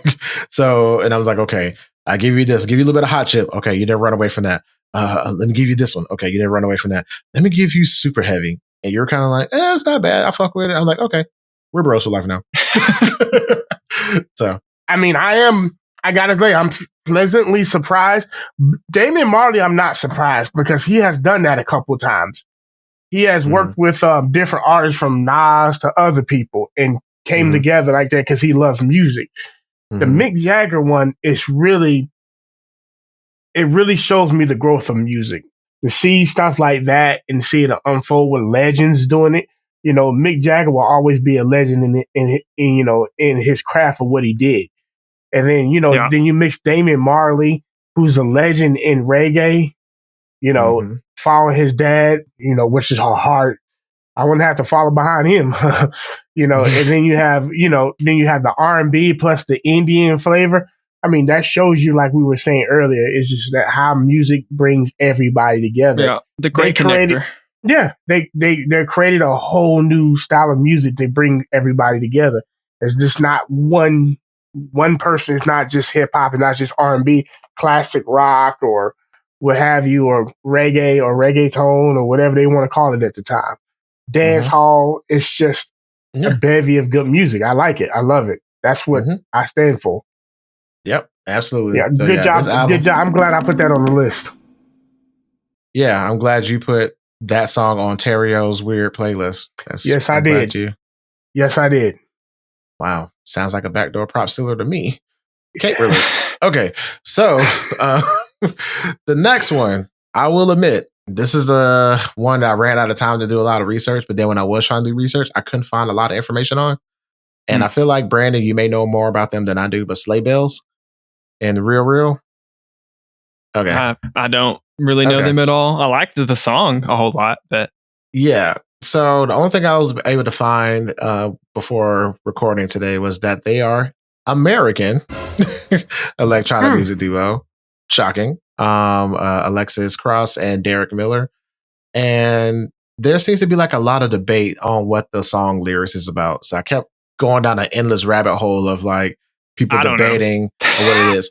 So, and I was like, okay, I give you this, give you a little bit of hot chip. Okay, you didn't run away from that. Let me give you this one. Okay, you didn't run away from that. Let me give you super heavy. And you're kind of like, it's not bad. I fuck with it. I'm like, okay, we're bros for life now. So, I mean, I gotta say, I'm pleasantly surprised. Damian Marley, I'm not surprised because he has done that a couple times. He has worked with different artists from Nas to other people and came together like that because he loves music. The Mick Jagger one is really shows me the growth of music. To see stuff like that and see it unfold with legends doing it, you know, Mick Jagger will always be a legend in his craft of what he did. And then, then you mix Damian Marley, who's a legend in reggae, following his dad, which is hard. I wouldn't have to follow behind him, and then you have the R&B plus the Indian flavor. I mean, that shows you, like we were saying earlier, it's just that how music brings everybody together. Yeah, the great connector. They created a whole new style of music to bring everybody together. It's just not one person. It's not just hip hop and not just R&B, classic rock or what have you, or reggae or reggaeton or whatever they want to call it at the time. Dance hall. It's just a bevy of good music. I like it. I love it. That's what I stand for. Yep, absolutely. Yeah, so, good job. Good job. I'm glad I put that on the list. Yeah, I'm glad you put that song on Terrio's weird playlist. Yes, I did. Yes, I did. Wow, sounds like a backdoor prop stealer to me. Can't really. Okay, so the next one, I will admit, this is the one that I ran out of time to do a lot of research. But then when I was trying to do research, I couldn't find a lot of information on. And I feel like, Brandon, you may know more about them than I do, but Sleigh Bells and Rill. Okay. I don't really know them at all. I liked the song a whole lot, but yeah. So the only thing I was able to find before recording today was that they are American electronic music duo. Shocking. Alexis Cross and Derek Miller. And there seems to be like a lot of debate on what the song lyrics is about. So I kept going down an endless rabbit hole of like people debating what it is.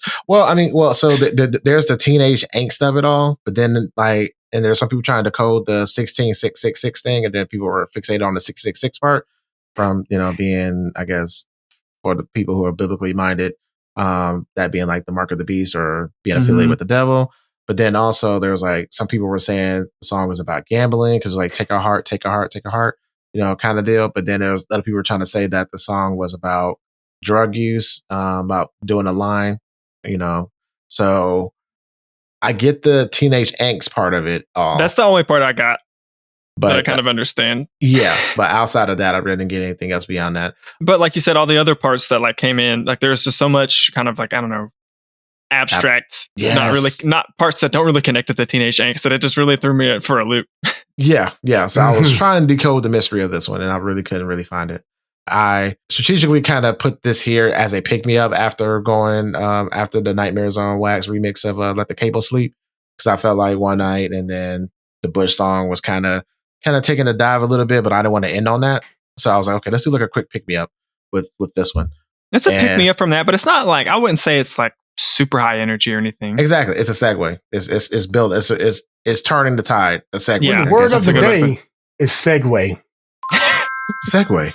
So there's the teenage angst of it all, but then and there's some people trying to code the 16666 thing, and then people were fixated on the 666 part from, being, I guess, for the people who are biblically minded, that being like the mark of the beast or being affiliated with the devil. But then also there's like some people were saying the song was about gambling because like take a heart, take a heart, take a heart. kind of deal. But then there was other people were trying to say that the song was about drug use, about doing a line, So I get the teenage angst part of it all. That's the only part I got. But I but kind of understand. yeah, but outside of that, I really didn't get anything else beyond that. But like you said, all the other parts that like came in, like there's just so much kind of like, I don't know, abstract, not parts that don't really connect with the teenage angst, that it just really threw me for a loop. Yeah. So I was trying to decode the mystery of this one, and I really couldn't really find it. I strategically kind of put this here as a pick me up after going after the Nightmares on Wax remix of Let the Cable Sleep, because I felt like one night, and then the Bush song was kind of taking a dive a little bit, but I didn't want to end on that. So I was like, okay, let's do like a quick pick me up with this one. It's a pick me up from that, but it's not like, I wouldn't say it's like super high energy or anything. Exactly. It's a segue. It's built. It's turning the tide. A segue. Yeah, the word of the day is segue. Segue.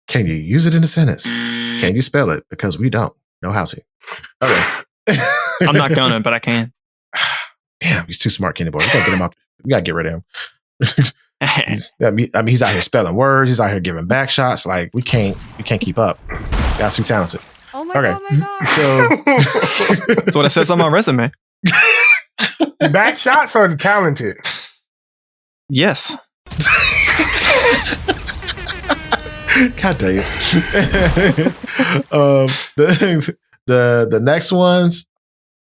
Can you use it in a sentence? Can you spell it? Because we don't know how to. Okay. I'm not gonna, but I can. Damn, he's too smart, Kenny boy. We gotta get him out. We gotta get rid of him. He's out here spelling words. He's out here giving back shots. Like we can't keep up. That's too talented. Oh my god, my god. So that's what it says on my resume. Back shots are the talented. Yes. God dang it. The next ones.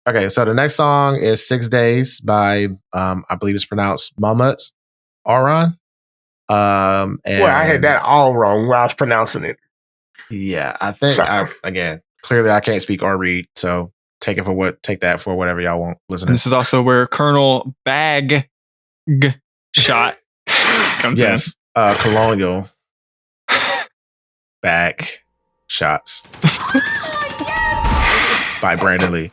Okay, so the next song is 6 Days by I believe it's pronounced Mahmut, Orhan. Well, I had that all wrong while I was pronouncing it. Yeah, I think again, clearly I can't speak or read, so take that for whatever y'all want. Listen. This is also where Colonel Bagshot comes in. Colonial Back Shots. By Brandon Lee.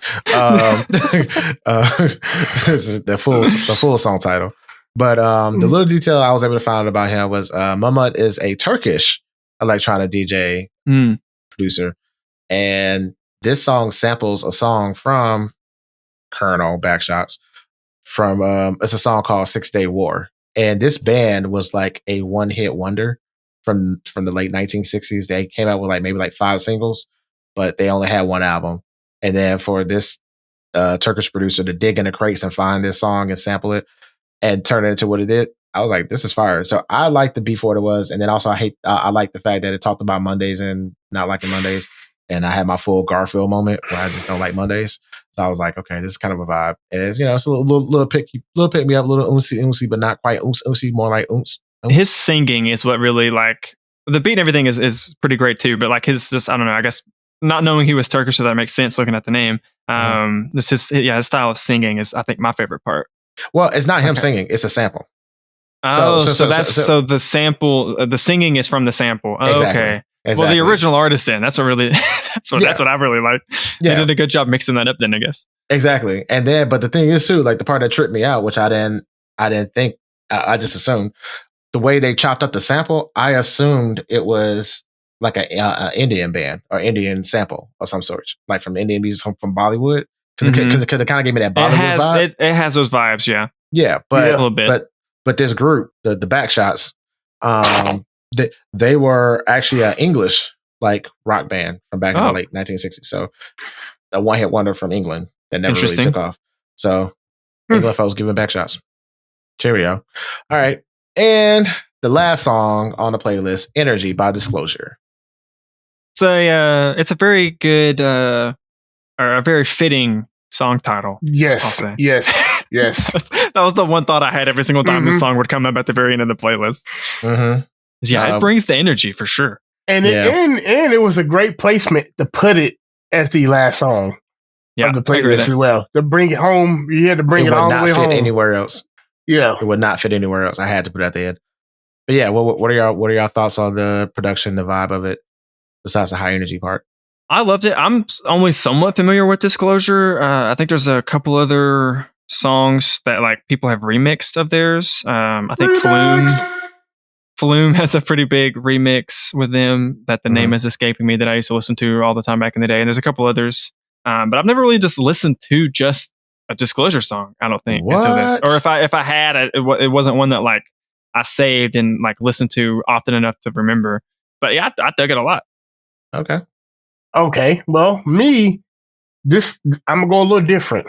The full song title. But the little detail I was able to find out about him was Mahmut is a Turkish electronic DJ producer. And this song samples a song from Colonel Backshots from it's a song called 6 Day War. And this band was like a one-hit wonder from the late 1960s. They came out with maybe 5 singles, but they only had one album. And then for this Turkish producer to dig in the crates and find this song and sample it and turn it into what it did, I was like, this is fire. So I like the beat for what it was. And then also I like the fact that it talked about Mondays and not liking Mondays. And I had my full Garfield moment where I just don't like Mondays. So I was like, okay, this is kind of a vibe. And it's, it's a little pick me up, a little oonsy, but not quite oonsy, more like oons. His singing is what really the beat and everything is pretty great too. But his just, I don't know, I guess not knowing he was Turkish, so that makes sense looking at the name. His style of singing is, I think, my favorite part. Well, it's not him singing; it's a sample. So the sample, the singing is from the sample. Oh, exactly. Okay. Exactly. Well, the original artist then. That's what really. That's what I really like. Yeah. They did a good job mixing that up. Then I guess. Exactly, and then but the thing is too, the part that tripped me out, which I didn't think, I just assumed the way they chopped up the sample. I assumed it was like a Indian band or Indian sample of some sort, like from Indian music from Bollywood, because it kind of gave me that Bollywood vibe. It has those vibes, yeah. Yeah, but a little bit. But this group, the Backshots, they were actually an English rock band from back in the late 1960s. So a one-hit wonder from England that never really took off. So England folks giving Backshots. Cheerio. All right, and the last song on the playlist, "Energy" by Disclosure. It's a very good or a very fitting song title. Yes. That was the one thought I had every single time this song would come up at the very end of the playlist. Yeah, it brings the energy for sure. And it was a great placement to put it as the last song of the playlist as well. To bring it home, you had to bring it all the way home. It would not fit anywhere else. Yeah, it would not fit anywhere else. I had to put it at the end. But yeah, what are y'all thoughts on the production, the vibe of it, besides the high energy part? I loved it. I'm only somewhat familiar with Disclosure. I think there's a couple other songs that people have remixed of theirs. I think Flume has a pretty big remix with them that the name is escaping me, that I used to listen to all the time back in the day. And there's a couple others. But I've never really just listened to just a Disclosure song, I don't think, until this. Or if I had it, it wasn't one that I saved and like listened to often enough to remember. But yeah, I dug it a lot. Okay. Okay. Well, I'm gonna go a little different.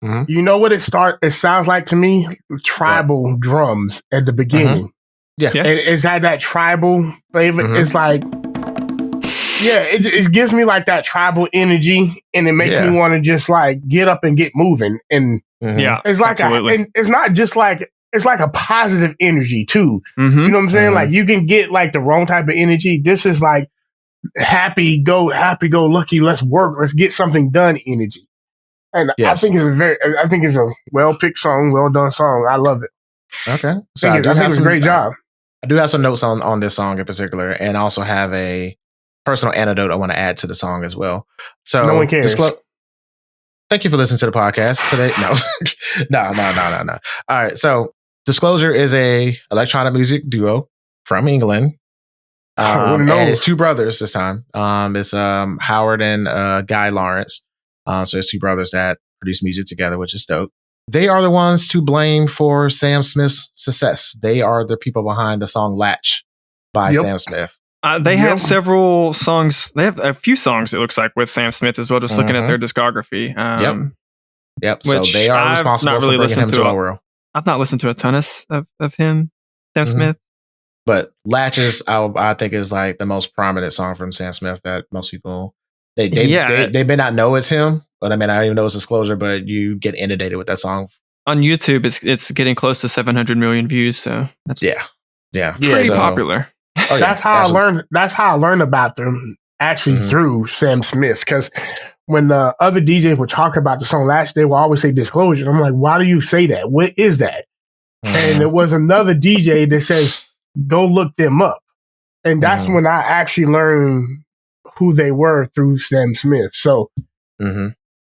Mhm. You know what it sounds like to me? Tribal drums at the beginning. Yeah. Yeah. It's had that tribal flavor. Mhm. It's like, yeah, it gives me like that tribal energy, and it makes me want to just like get up and get moving. And Mhm. Yeah, it's like absolutely. and it's not just like, it's like a positive energy too. Mhm. You know what I'm saying? Mhm. Like you can get like the wrong type of energy. This is like happy go lucky. Let's work. Let's get something done energy. And Yes. I think it's a well picked song, well done song. I love it. Okay. I think it's a great job. I do have some notes on this song in particular, and also have a personal anecdote I want to add to the song as well. So No one cares. Thank you for listening to the podcast today. No, no. All right. So Disclosure is a electronic music duo from England. And it's two brothers this time. It's Howard and Guy Lawrence. So it's two brothers that produce music together, which is dope. They are the ones to blame for Sam Smith's success. They are the people behind the song Latch by Sam Smith. They have several songs. They have a few songs, it looks like, with Sam Smith as well, just looking at their discography. Yep. So they are responsible for bringing him to our world. I've not listened to a ton of him, Sam Smith. But Latches, I think, is like the most prominent song from Sam Smith that most people, they may not know it's him, but I mean, I don't even know it's Disclosure, but you get inundated with that song. On YouTube, it's getting close to 700 million views, so that's pretty popular. That's how I learned about them, actually, through Sam Smith. Because when the other DJs would talk about the song Latch, they would always say Disclosure. I'm like, why do you say that? What is that? And there was another DJ that says, go look them up. And that's when I actually learned who they were through Sam Smith. So,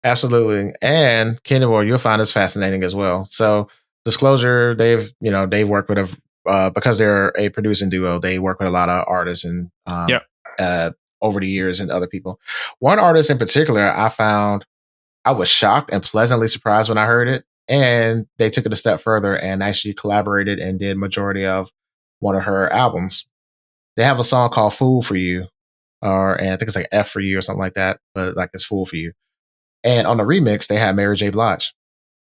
absolutely. And Kenny, you'll find this fascinating as well. So Disclosure, they've worked with because they're a producing duo, they work with a lot of artists and over the years and other people. One artist in particular, I was shocked and pleasantly surprised when I heard it. And they took it a step further and actually collaborated and did majority of one of her albums. They have a song called Fool for You, and I think it's like F for You or something like that, but like it's Fool for You. And on the remix, they had Mary J. Blige.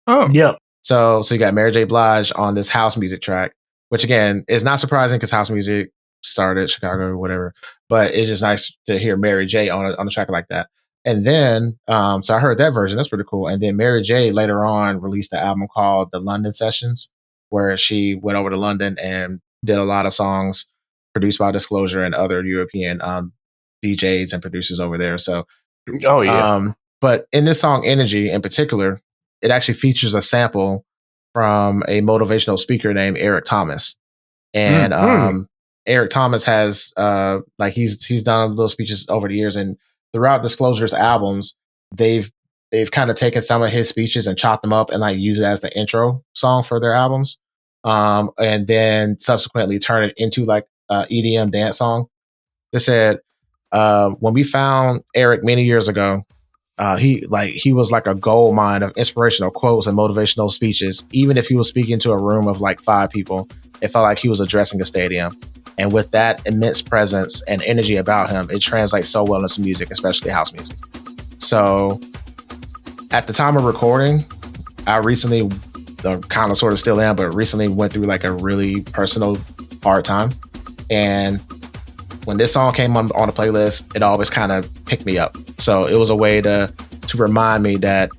Oh, yeah. So you got Mary J. Blige on this house music track, which again is not surprising because house music started Chicago or whatever, but it's just nice to hear Mary J. on a track like that. And then, so I heard that version. That's pretty cool. And then Mary J. later on released an album called The London Sessions, where she went over to London and did a lot of songs produced by Disclosure and other European DJs and producers over there. So, but in this song Energy in particular, it actually features a sample from a motivational speaker named Eric Thomas. And Eric Thomas has he's done little speeches over the years, and throughout Disclosure's albums, they've kind of taken some of his speeches and chopped them up and like use it as the intro song for their albums. And then subsequently turn it into like EDM dance song. They said, when we found Eric many years ago, he was like a gold mine of inspirational quotes and motivational speeches. Even if he was speaking to a room of like 5 people, it felt like he was addressing a stadium. And with that immense presence and energy about him, it translates so well into music, especially house music. So at the time of recording, I recently, kind of sort of still am, but recently went through like a really personal hard time. And when this song came on the playlist, it always kind of picked me up. So it was a way to remind me that,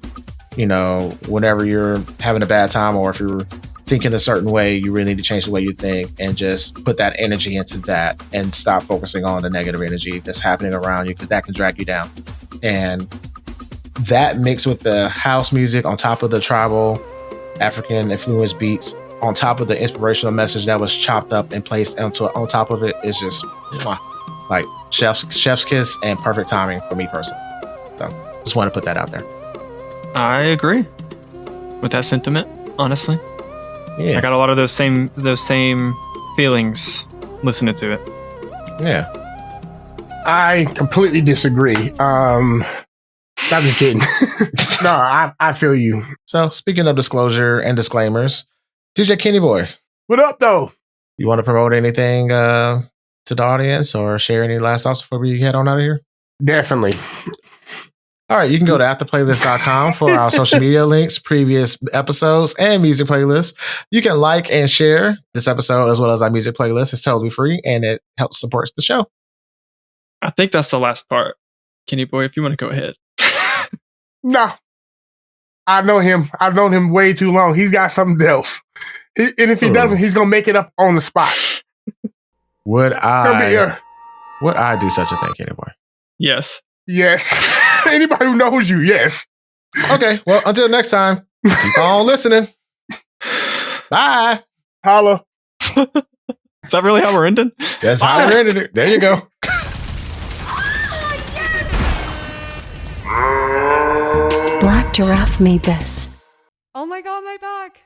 whenever you're having a bad time or if you're thinking a certain way, you really need to change the way you think and just put that energy into that and stop focusing on the negative energy that's happening around you, because that can drag you down. And that mixed with the house music on top of the tribal African influenced beats, on top of the inspirational message that was chopped up and placed on top of it, is just like chef's kiss and perfect timing for me personally. So just want to put that out there. I agree with that sentiment, honestly. Yeah, I got a lot of those same feelings listening to it. Yeah, I completely disagree. I'm just kidding. No, I feel you. So speaking of Disclosure and disclaimers, DJ Kenny Boy, What up, though? You want to promote anything to the audience or share any last thoughts before we head on out of here? Definitely. All right, you can go to afterplaylist.com for our social media links, previous episodes, and music playlists. You can like and share this episode as well as our music playlist. It's totally free and it helps support the show. I think that's the last part. Kenny boy, if you want to go ahead. No. I know him. I've known him way too long. He's got something else. And if he doesn't, he's going to make it up on the spot. Would I do such a thing, Kenny boy? Yes. Yes. Anybody who knows you, yes. Okay, well, until next time, keep on listening. Bye. Holla. Is that really how we're ending? That's how we're ending it. There you go. Black Giraffe made this. Oh my god, my back.